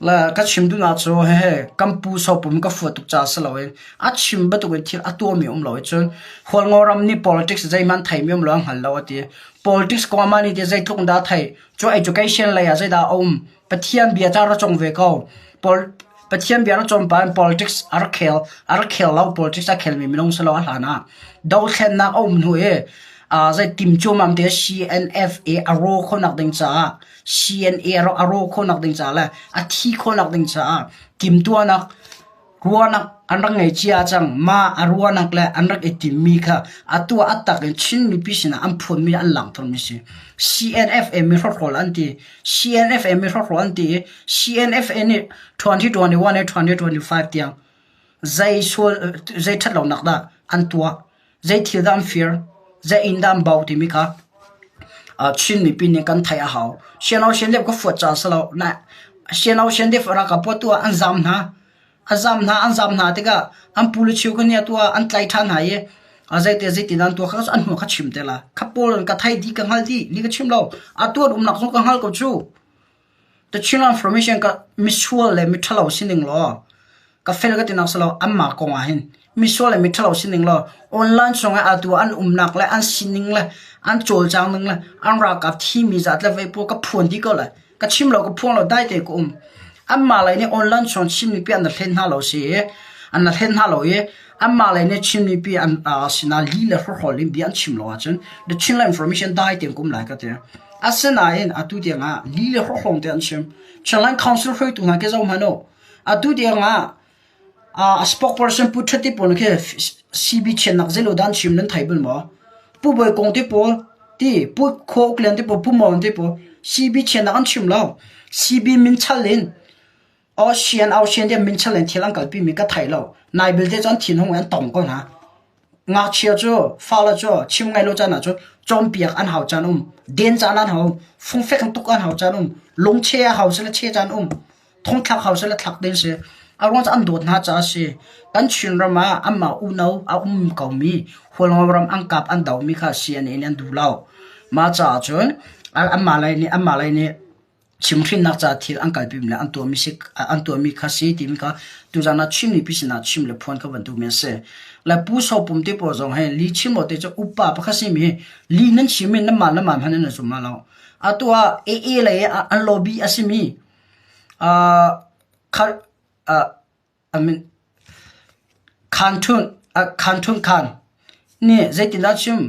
la ka chim du na cho he kampu so pum ka fu tu cha sa lawe a chim ba tu ke thil a to mi lawe chon hol ngoram ni politics zai man thai mi lo hal law ti politics ko mani te zai thuk da thai cho education la ya zai da pathian bia cha ro chong ve ko pathian bia ro chom pan politics ar khel law politics a khel mi long sa law hlana do khen na nu e zai tim chu mam te CNFA aro khonak ding cha CNA aro khonak ding cha la a thi khonak ding cha tim tu anak ruanak anrak ngai chia chang ma aruanak la anrak etimi kha atua atak chin mi pisina am phun mi an lang thon mi si CNFA mi rol anti CNFA mi rol anti CNFA ni 2021 and 2025 tiang zai that lo nak da an tua zai thil dam fear zai in dam bau ti mi kha a chin mi pin kan thai a hau shenau shen de ko fu cha salo na shenau shen de ra ka po tu an zam na te ka an pulu chiu ko nia tua an tlai than ha ye a zai te zai tin an tua kha an ho kha chim te la khapol ka thai di ka ngal di li ka chim lo a tu um nak so ka ngal ko chu the chin information ka misual le mi thalo sining lo ka fel ka tin asalo amma ko nga hin misual le mi thalo sining lo online songa a tu an nak le an sining le an chol chang nang le an ra ka thi mi zat le ve po ka phon di ko le ka chim lo ko phon lo dai te ko amma lai ne online chon chim ni pi an thlen ha lo se an na thlen ha lo ye amma lai ne chim ni pi an sina li le ho ho lim bi an chim lo a chen the chin la information dai te kum lai ka te asena in atu dia nga li le ho hong te an chim chalan council hoi tu na ke zo mano atu dia nga a spokesperson pu thati pon ke cb chen nak zelo dan chim nan thai bul mo pu boy kong te po ti pu kho klen te po pu mon te po cb chen nak an chim lo cb min chalin Ocean de min chalen thilang kal pi mi ka thailo nai bil te chan thin hong an tong ko na nga chia cho fa la cho chim ngai lo chan na cho chom piak an hau chan den chan an hau phung fe kan tuk an hau chan long che hau se la che chan thong thak hau se la thak den se arong an dot na cha se kan chin rama amma u no a ko mi hol ngam ang kap an daw mi kha sian en du lao ma cha chon amma lai ni chimthin nak cha thil angkal pim le an to mi khasi ti mi ka tu jana chim ni pisina chim le phone ka ban tu men se la pu so pum te po jong he li chim mo te cha upa pa khasi mi li nan chim na ma han na su ma lo atua e le an lobby asimi I mean khantun khan ni zaitin da chim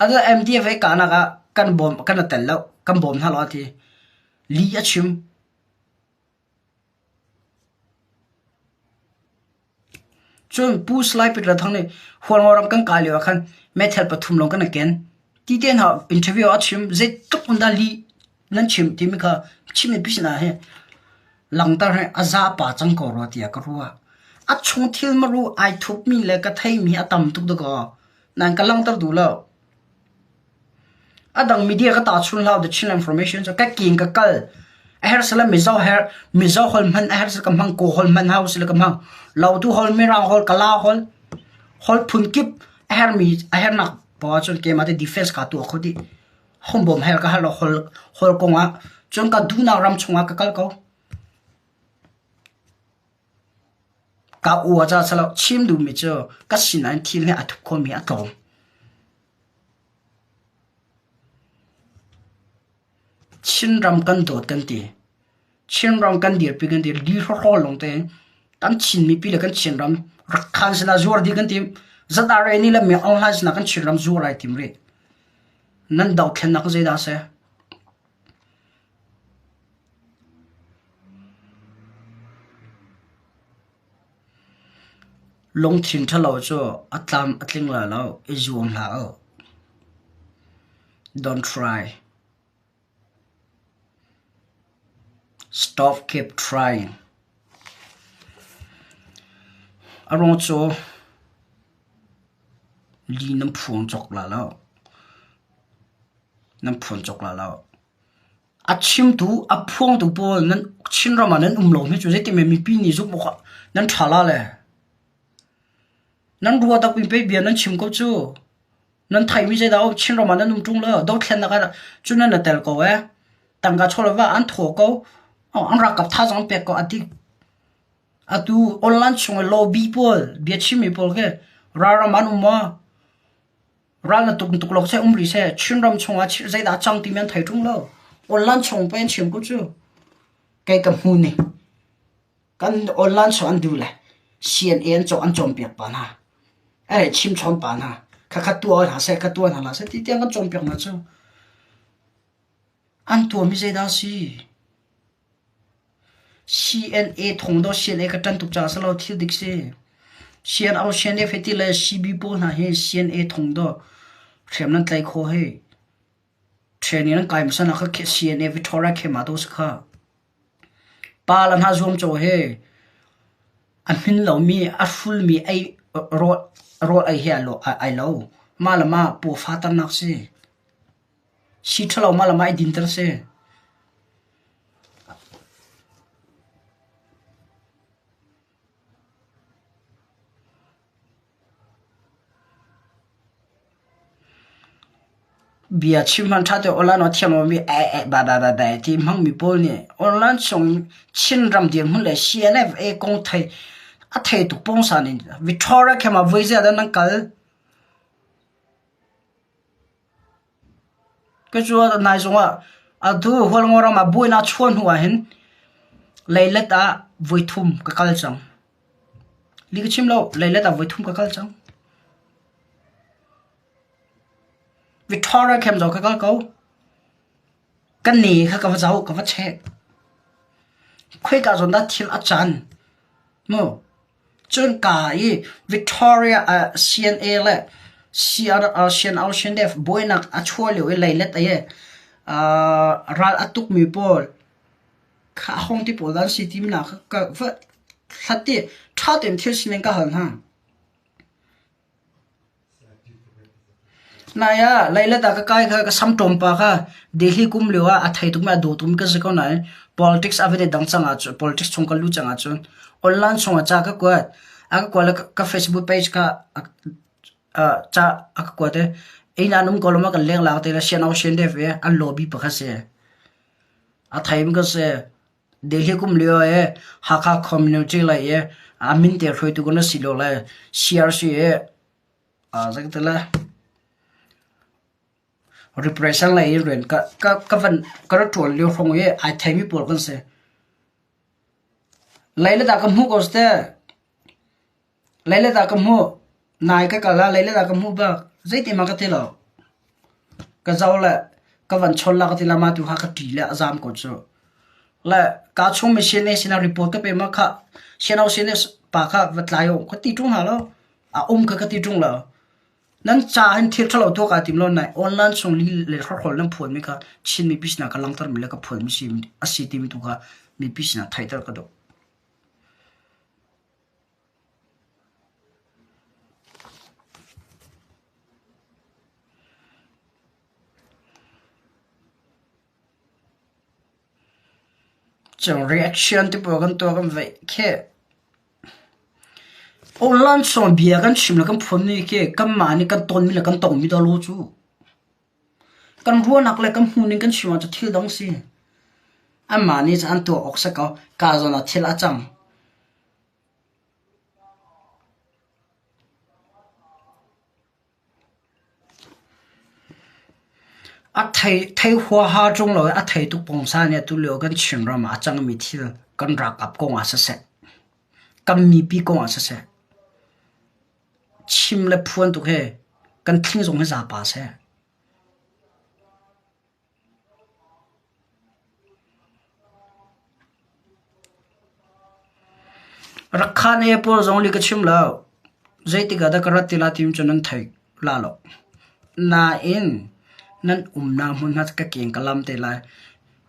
ada MDF e kana ga kan bom kan tel lo kan bom ha lo ti li achim chun pu slide pit la thang ne hol ngoram kan ka lewa khan methel pathum long kan ken ti ten ha interview achim ze tuk unda li nan chim ti mi kha chim ne bisna he langtar he aza pa chang ko ro tia ka ruwa a chung thil maru ai thup mi le ka thai mi atam tuk do ko nan ka langtar du lo adang media ka ta chun law the chin information so ka king ka kal a her sala mizo hol man a her sa kam hang ko hol man house le kam hang law tu hol mi rang hol kala hol phun kip a her nak pa chun ke ma te defense ka tu khodi hom bom her ka hal hol ko nga chọn cả du nào ram chung cái câu cả ua ra sao chim du mi cho cái xin anh thiên này atu con mi atom chin ram kan dot kan ti chin ram kan dir pi kan dir dir ho long te kan chin mi pi le kan chin ram rakhan sna zuar di kan tim zat are ni la me online na kan chin ram zuar ai tim re nan dau khen na ko zai da se long thin thalo cho atlam atling la lo izuam la o don't try stop keep trying arong cho li nam phun chok la lo nam phun chok la lo achim tu aphong tu po nan chin rama nan umlo mi chu je ti me mi pi ni zu mo nan thala le nan ruwa ta pin pe bia nan chim ko chu nan thai mi je da chin rama nan um tung lo do thlen na ka chu nan na tel ko we tang ga chola wa an tho ko an ra kap tha jang pe ko ati atu online chung lo people bia chim mi pol ke ra ra man ma ra na tuk tuk lok se umri se chin ram chung a chi zai da chang ti men thai tung lo online chung pen chim ko chu kai kam hu ni kan online chung an du la CNN cho an chom piak pa na ai chim chom pa na kha tua ha se kha tua na la se ti tiang kan chom piak na chu an tua mi zai da si CNA thong do CNA ka tan tuk cha sa lo thil dik se CN au CNA feti le CB po na he CNA thong do threm nan tlai kho he training nan kaim sa na kha CNA Victoria ke ma do sa pa lan ha zoom cho he an min lo mi a full mi ai ro ai he lo ai lo malama po fa tan nak se si thalo malama ai din ter se bia chim han tha de ola no thiam mi ba ti mang mi pol ni online song chin ram dir mun le CNF e kong thai a thai tu pong sa ni Victoria kema voice da nan kal ke chu nai zonga a du hol ngora ma buina chhon huwa hen leilata voithum ka kal chang li chim lo leilata voithum ka kal chang Victoria kem zo ka kal ko kan ni kha ka zau ka che khoi ka zon da thil a chan mo chun ka yi Victoria CNA le CR Asian Ocean Def boinak a chole we leilet aye ral atuk mi pol kha hong ti pol dan city mi na ka fa thati tha tem thil sin ka han ha naya laila ta ka kai ka sam tom pa ka delhi kum lewa a thai tum ma do tum ka ziko nai politics avede dang changa chu politics chung ka lu changa chu online chung cha ka ko aka ko ka Facebook page ka cha aka ko te ina num koloma ka leng la te la sian au shen de ve a lobby pa ka se a thai mi ka se delhi kum lewa e haka community la e amin te khoi tu ko na silo la CRC e a zakatala repression la in ren ka van ka tol leo phong ye ai thai mi pol kan se laila da ka mu ko ste laila da ka mu nai ka la laila da ka mu ba zai te ma ka te lo ka zawla ka van chol la ka te la ma tu ha ka ti la azam ko cho la ka chung machine ne sina report ka pe ma kha sina sina pa kha vatlayo ko ti tung ha lo a ka ti tung la nan cha han thil thalo to ka tim lo nai online song li le khol nam phon mi ka chin mi pisna ka lang tar mi la ka phon mi sim asi ti mi tu ka mi pisna thai tar ka do chang reaction ti po kan to kan ve khe online song bia kan chim la kan phon ni ke kam ma ni kan ton mi la kan tong mi da lo chu kan ruwa nak le kan hu ni kan chima cha thil dang si amma ni an to oksa ka zona thil achang a thei hua ha jong lo a thei tu pong sa ne tu lo kan chin ram a chang mi thil kan ra kap ko nga sa se kam mi pi ko nga sa se chim le phuan tu he kan thing zong he za pa se rakha ne po zong li ka chim la zai ti ga da karat ti la tim chunan thai la lo na in nan umna mun hat ka keng kalam te la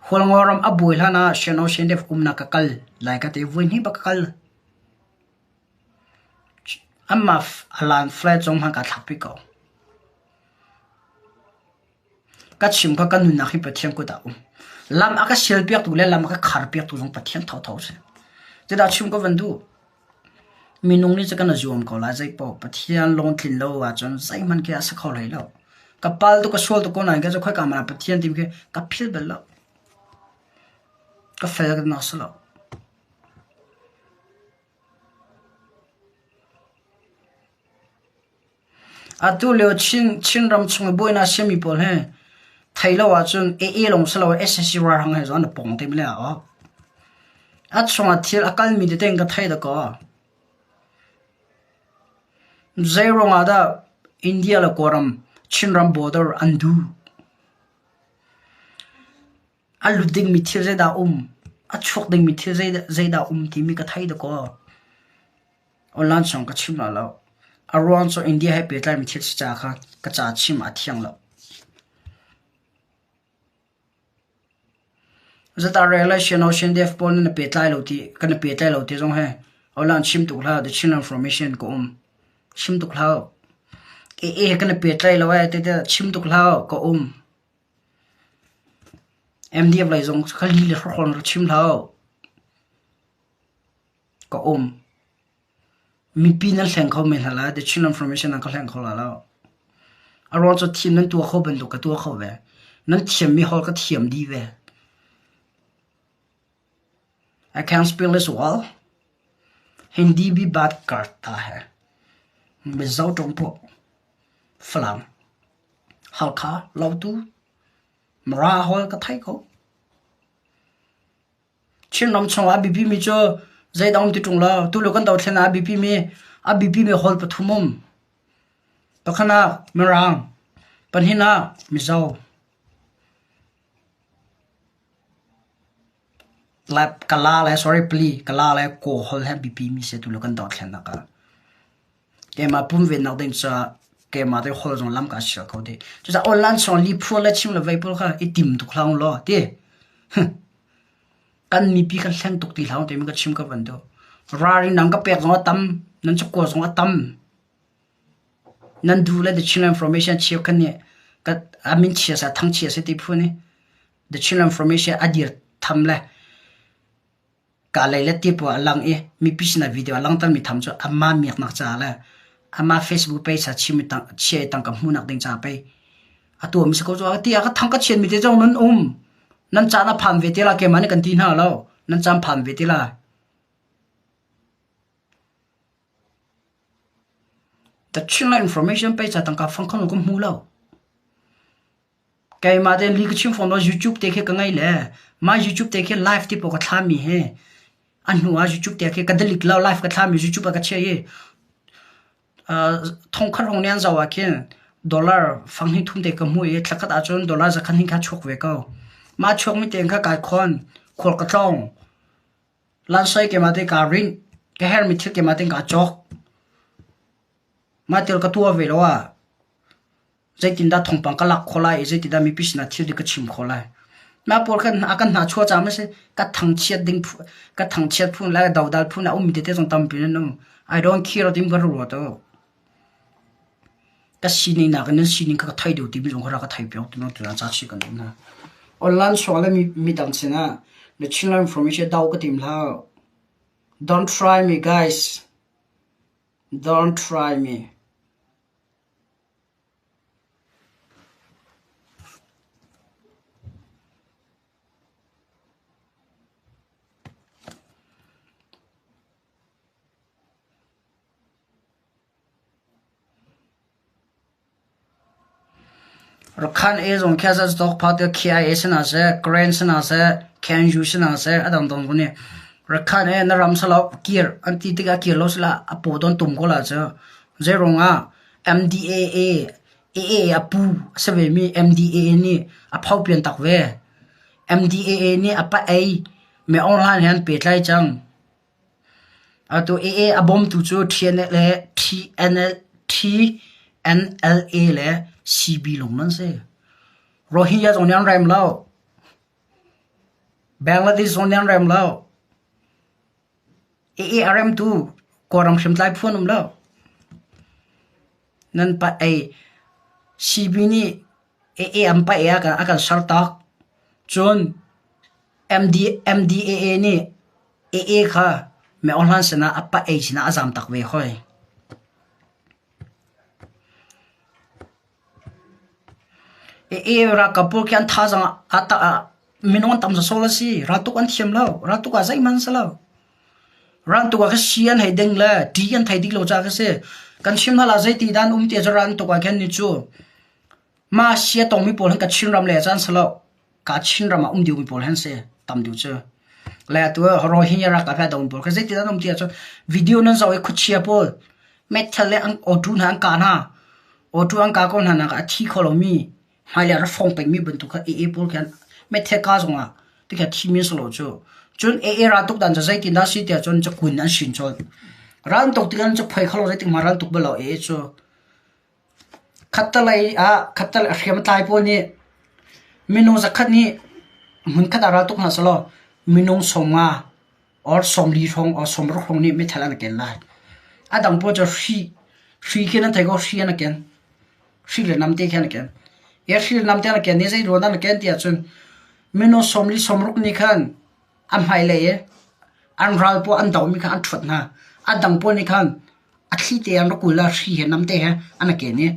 hol ngoram abui lana sheno shendef umna ka kal lai ka te vuin hi ba kal amma alan flat zong ha ka thapi ko ka chim ka kan na hi pathian ko da lam aka sel piak tu le lam aka khar piak tu zong pathian thau thau se je da chim ko vandu minung ni cha kana zoom ko la jai po pathian long thin lo wa chon sai man ke asa kho lai lo kapal tu ka sol tu ko na ga jo khoi ka ma pathian tim ke ka phil bel lo ka fel ga na slo atu leo chin ram chung boy na semi pol he thailo wa chun e long slo ssc ra hang he zon pong te mle a at songa thil akal mi de teng ka thai da ko zero nga da india la koram chinram border andu alu ding mi thil da a chok ding mi thil da ti mi ka thai da ko online song ka chim la lo around so india he pe tla mi thil cha kha ka cha chim a thiang lo zata relation ocean def pon na pe tla lo ti kan pe tla lo ti jong he online chim tu la the chin information ko chim tu la e kan pe tla lo wa te chim tu la ko MDF lai zong khali le khon chim lao ko mi pinal theng kho men hala the chin information an khlang kho la la aron so team nan tu kho ben du ka tu kho ve nan thiam mi hol ka thiam di ve I can't spell this well hindi bhi baat karta hai मैं जाऊँ टोंपो फलाम हल्का लाउतू मरा हो का थाई को चिन नम छो ABP mi cho zai daum ti tung la tu lo kan daw thena ABP me hol pathumum pakhana merang panhina mi zau lap kala la sorry pli kala la ko hol ha BP mi se tu lo kan daw thena ka ke ma pum ve na ding cha ke ma de hol jong lam ka sha ko de chu sa online son li phu la chim la vai pol kha i tim tu khlang lo te kan mi pi kan hlang tuk ti hlaw te mi ka chim ka van do rari nang ka pek zong tam nan chu ko zong tam nan du la the chin information chi kan ne ka amin chi sa thang chi sa ti phu ne the chin information adir tham la ka lai la ti po alang e mi pi na video alang tan mi tham chu amma mi nak cha la ama Facebook page sa chi mi tang che tang ka mu nak ding cha pe atu mi sa ko zo ti ka thang ka chen mi te jong nan nan cha na pham ve te la ke mani kan tin ha lo nan cham pham ve te la the chinla information page sa tang ka phang khon ko mu lo kai ma de li ka chim phone lo YouTube te ke ka ngai le ma YouTube te ke live ti po ka thla mi he an nu a YouTube te ke ka dalik lo live ka thla mi YouTube ka che ye thong khar hong nian zawa ken dollar phang hi thum te ka mu e thlakat a chon dollar za khan hi ka chok ve ka ma chok mi teng kha kai khon khol ka thong lan sai ke ma te ka rin ke her mi thil ke ma te ka chok ma tel ka tua ve lo wa zai tin da thong pang ka lak khola e zai ti da mi pisna thil de ka chim khola ma por khan akan na chua cha ma se ka thang chiat ding ka thang chiat phun la daw dal phun a mi te jong tam pin no I don't care dim ka ro to ka sini na kan sini ka thai do ti bi jong khara ka thai pyo tu no tu cha chi kan na online swala mi dang chena the children information daw ka tim la don't try me guys don't try me rồi khăn e dùng kia ra stock phát được kia e xin ase grand xin ase can you xin ase adang dong bune rồi khăn e na ram salo kier anti tiga kier lo sala apo don tum ko la cha zero nga MDAA AA apu sebe mi MDAA ni aphau pian tak ve MDAA ni apa ai me online han pe tlai chang ato AA abom tu chu TNLA le CB long man se Rohingya zong yang ram lao Bangladesh zong yang ram lao AARM tu koram shim tlai phone lao nan pa ai CB ni AA am pa ya kan akan sartak chon MDAA ni AA kha me online sana apa ai sina azam tak ve khoi ra kapur kyan tha jang ata minon tam so la si ratu kan thiam lo ratu ka zai man salo ran tu ka sian hai deng la dian thai dik lo cha ka se kan chim hala zai ti dan te ran tu ka khen ni chu ma sia tong mi pol han ka chin ram le chan salo ka chin ram diu mi pol han se tam diu chu la tu Rohingya ra ka pha dong pol ka zai ti dan te chu video nan zaw e khuchia pol metal le ang otu han ka na otu ang ka kon han ka thi kholomi hai là phong bạch mi bên tu ka e pol kan me the ka zonga ti ka thi mi solo chu chun e ra tuk dan ja zai ti na si tia chun cha kun an shin chol ran tok ti kan cha phai khalo zai ti maran tuk balo e chu khatalai a khatal riam tai po ni minu za khat ni mun khat ara tuk na solo minung somga or somli thong or somro thong ni me thala na ken lai adang po cha shi ken thai go shi na ken shi le nam te ken ken Yershil namte na ken nizai rona na ken tia chun mino somli somruk ni khan am hai le ye an ral po an daw mi khan thut na adang po ni khan athli te an kula shi he namte he an ke ni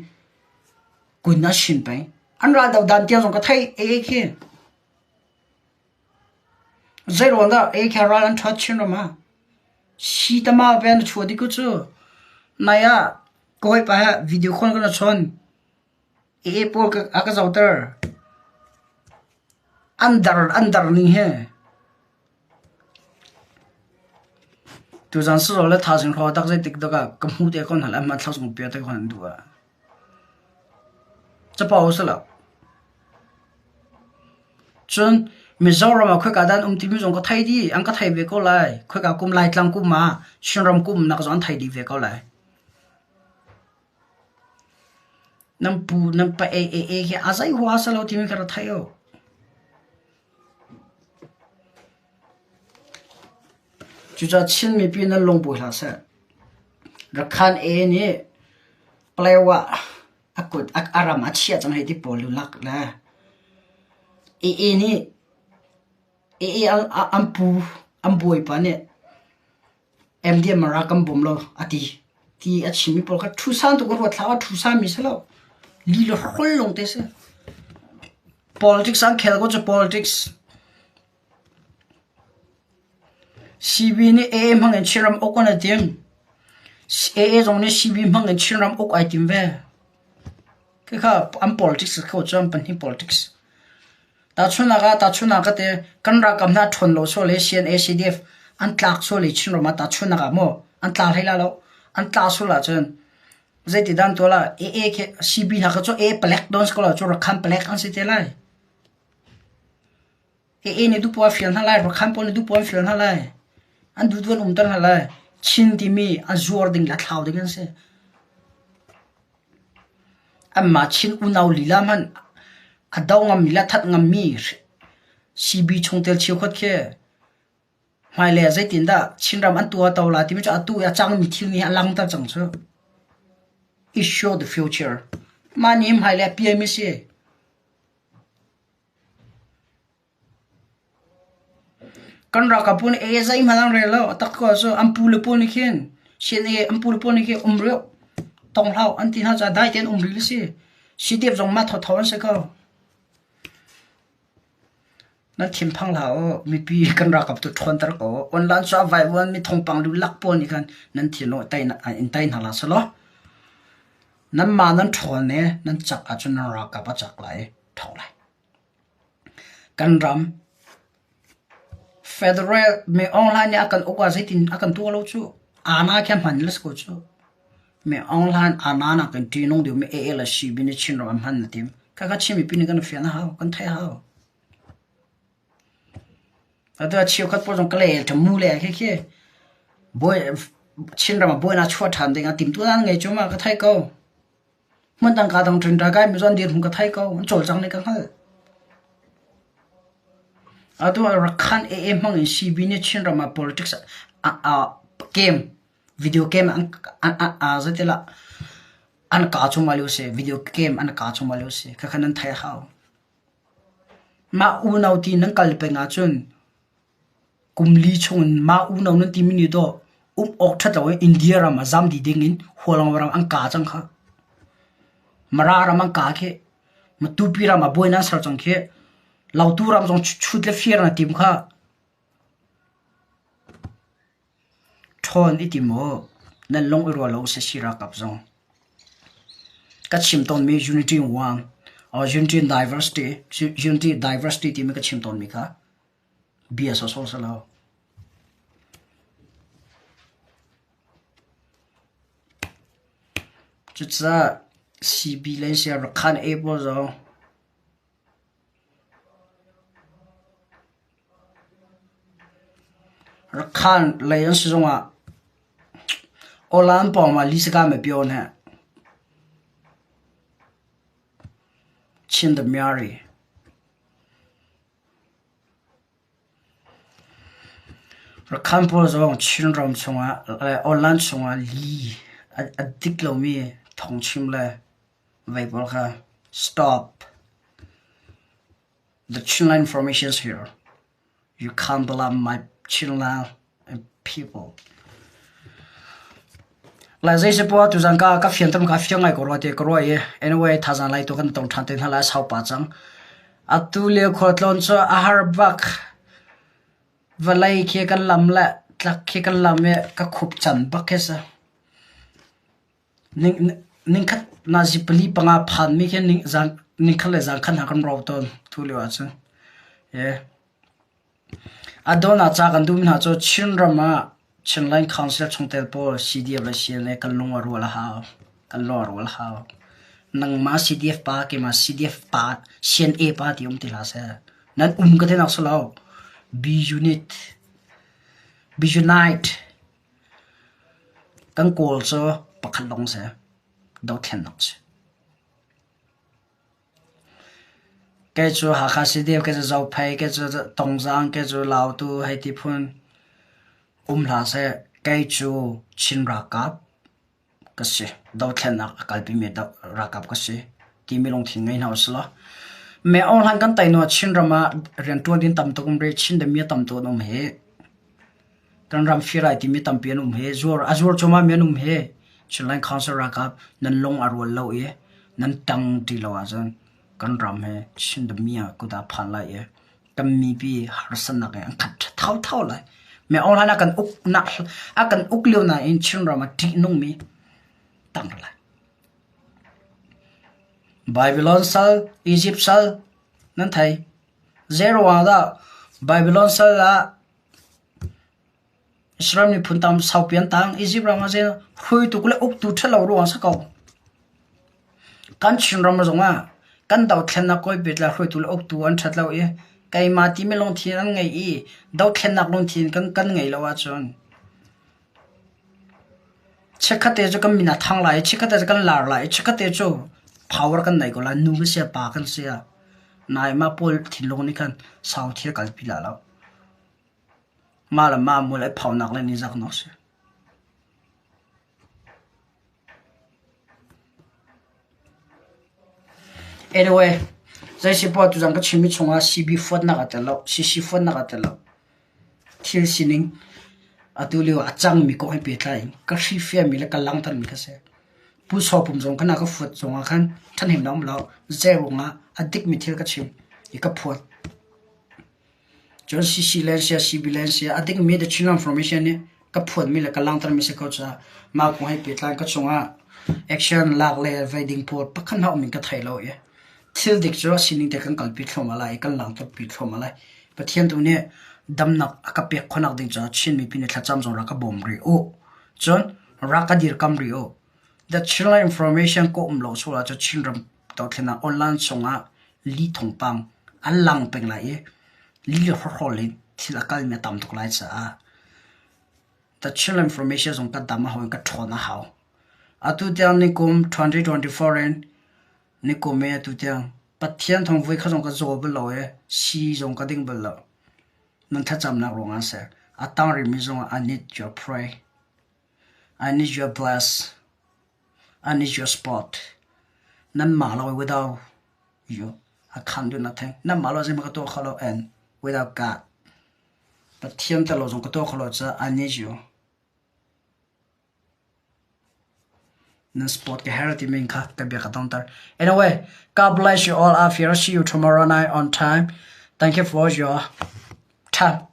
kunna shin pai an ral daw dan tia jong ka thai e ke zai rona e kha ral an thot chin ma shi ta ma ben chodi ku chu na ya koi pa video khon ka na chon e pol ka aka zautar andar ni he tu jan su la tha jing kho tak jai tik da ka kamu te kon hala ma thla sung pe te kon du a cha pa o sala chun Mizoram khoi ka dan ti mi jong ko thai di ang ka thai ve ko lai khoi ka kum lai tlang kum ma shinram kum na ka jon thai di ve ko lai nam pa e ke azai hua salo timi kara thayo chuja chin mi pi na long bo la sa rakhan e ni plewa akut ak aram achia chang he di polu lak la e ni e ampui pa ne md marakam bomlo ati ti achimi pol ka thusan to ko thlawa thusa mi salo Lilo holong tese politics ang khel ko cha politics CB ni e mangin chiram okona tim e jong ni CB mangin chiram ok ai tim ve ke kha am politics ko cham pan hi politics ta chuna ga te kan ra kam na thon lo so le sian ACDF an tlak so le chin ro ma ta chuna ga mo an tla hela lo an tla so la chen zai ti dan tola e ke CB na ka cho e black dons ko la cho rakhan black an se te lai e ne du po fian ha lai rakhan po ne du po fian ha lai an du don tar ha lai chin ti mi a zuar ding la thlau de gan se amma chin unau lila man adaw ngam mila that ngam mi CB chongtel chiu khot ke mai le zai tin da chinram an tua tawla ti mi cha atu ya chang mi thil ni alang ta chang chu is show the future manim haile PMC kan ra ka pun e zai malang re lo tak ko so ampul pun ni khen shen e ampul pun ni ke umro tong hlau an tin ha cha dai ten umri si sidep jong ma tho thon se ko na thim phang lao mi pi kan ra kap tu thon tar ko online sa vai wan mi thong pang lu lak pon ni kan nan thi no tai na in tai na la so lo nan ma nan thon ne nan chak a chun ra ka ba chak lai thau lai kan ram federal me online ya kan okwa zaitin akan tu lo chu ana kya man les ko chu me online ana na kan ti nong de me la shi bi ni chin ram han na tim ka chimi pin kan fian ha kan thai ha ada chiu khat po jong kale ta mu le ke boy chin ram boy na chua tham de nga tim tu nan nge chu ma ka thai koมันต่างกันตรงถึงตาใกล้ไม่ส่วนเดียวผมก็ไทยก็มันโจลจังเลยกันเหรอตัวรักขันมั่งอินซีบีเนี่ยชินเรามา politics เกมวิดีโอเกมจะเดี๋ยวละอันกาจุมาเลวเสียวิดีโอเกมอันกาจุมาเลวเสียแค่นั้นไทยเขามาอูนเอาทีนั่งกัลเป็นอาจุนกุมลีชงมาอูนเอานั่นทีมินิโดออกชัดเลยอินเดียเรามาจำดีดิ่งหัวเราเราอันกาจังค่ะมารารามันกาเขมาตูปีรามาบวยนั่นสระจังเขเราตูรามจงชุดเล็บเฟียร์นะทีมข้าทอนอีทีมโอนั่นลงอีรัวเราเสียรักกับจงกัดชิมตอนมี unity one unity diversity ทีมกัดชิมตอนมีค่ะเบียร์โซสแล้วจุดจ้าCB เลยเสียรักขันเอฟว่าจะรักขันเลยยังสิจงว่าโอลันปอมาลิสก้าไม่เปียวเนี่ยชินเดมิอารีรักขันพอจะว่าชินรำจงว่าโอลันจงว่าลีอดิกเรามีทงชิมเลยไว้บอกค่ะ stop the channel information is here you can't believe my channel and people หลายสิ่งพอตุจังก็ฟินตั้มก็ฟินไงก็รอเด็กก็รอเย่ anyway ท่าจังไรตัวกันต้องทันเต็มท่าไรสาวป่าจังอัตุเลี้ยขดลอนจะอาหารบักเวลาเคียกันลำละลักเคียกันลำเนี่ยก็ขุบจันบักแค่ซะนิ่งขัดนาจิปลีปังอาพันไม่แค่นิ่งขัดเลยจังขันหากันรอตอนทุเรียนจังเย่อดอนอาจากกันดูมินหาโจชินรามาชินไลน์คอนเสิร์ตชงเตลโปซีดีเอฟเลยเชียเนี่ยกันลงรัวละฮาวกันลงรัวละฮาวนังมาซีดีเอฟปาเกมาซีดีเอฟปาเชียนเอปาที่ติลาเซ่นั้นก็เท่านักสลาวบียูนิตกันโกลโซปักขัดลงเซ่ดาวเทียนนักเซ่แกจูหาคาซีดีเอฟแกจะเอาไปแกจะตรงจังแกจะเล่าตัวให้ที่พูนลาเซ่แกจูชินรักกับก็เซ่ดาวเทียนนักกัลปีเมดรักกับก็เซ่ที่ไม่ลงทิ้งไงน่าสละแม่ออนไลน์กันแต่หนูชินรามาเรียนตัวดินตำตัวกุมเรชินเดมีตำตัวนุ่มเฮกันรำฟิไรที่มีตำเปียนุ่มเฮจวร์ชมาเมียนุ่มเฮชินไลน์คอนเสิร์ตรักกับนั่นลงอารวลเล่าเอนั่นตังดีเล่าอาจารย์กันรำเฮชินเดมีกูด่าพันไล่เอกันมีปีหาสนักเออันขัดเท่าเลยแม่ออนไลน์กันอุกนักกันอุกเลี้ยวน่ะอินชินรามาที่นุ่มมีตั้งเลยBabylon sal Egypt sal นั่นไทย zero ว่าได้ Babylon sal ละอิสราเอลนี่พุ่งตามสาวเปลี่ยนตังอียิปต์เรามาเจอคุยตุกเล่อุกตุเทลเรารู้ว่าสักเอากันชินเรามาส่งว่ากันดาวเทนนักก้อยเบ็ดละคุยตุเล่อุกตุอันชัดเราเอ๋ไก่มาที่ไม่ลงทีนั่นไงอีดาวเทนนักลงทีกันไงเราว่าจนเช็คขัดเตจกันมีหน้าทางไหลเช็คขัดเตจกันหลาไหลเช็คขัดเตจpower กันไหนก็ละนูก็เสียปากันเสียนายมาพูดทิ้งลงนี่กันสาวเที่ยวกันปีละแล้วมาละมามูเลยเผาหนักเลยนี่จักนักเสียanyway ใจสิพอตุจังก็ชิมิชงอาซีบีฟัดนักแต่แล้วซีฟัดนักแต่แล้วที่สินิงอะตุเลียวอาจังมีก็ให้เปิดไลน์ก็ชีเฟียมีแล้วก็ลังทันมีก็เสียผู้ชอบผมส่งขนาดก็ฝุดส่งขันท่านเห็นน้องเราเจ้าว่าอดิกมิเทลก็ชิมอีกก็พูดจนซีเลนเซียซีบีเลนเซียอดิกมีเดชินอินฟอร์เมชันเนี่ยก็พูดมีแล้วก็ลังทันมีเสกเขาจะมาคงให้เปิดไลน์ก็ส่ง action lak le wedding port pakhan ha min ka thailo ye thil dik jo sining te kan kalpi thloma lai kan lang to pi thloma lai pathian tu ne damnak akapek khonak ding cha chin mi pin thacham zo ra ka bom ri o chon rakadir kamri o the chila information ko umlo chula cho chinram to thena online songa li thongpang alang peng lai ye li holin thilakal me tam tok lai cha the chila information zong ka dama ho ka thona haw atu tiang ni kum 2024 en ni kum me atu tiang pathian thong voi kha zong ka zo blo ye si zong ka ding blo nan thacham na ronga se atang ri mi zong I need your pray I need your bless I need your spot nan malo without you I can't do nothing nan malo zema ka to khalo and without God pathian ta lo zong ka to khalo cha I need you nan spot ke herati min kha ka be khatong tar anyway God bless you all. I'll see you tomorrow night on time. Thank you for your time.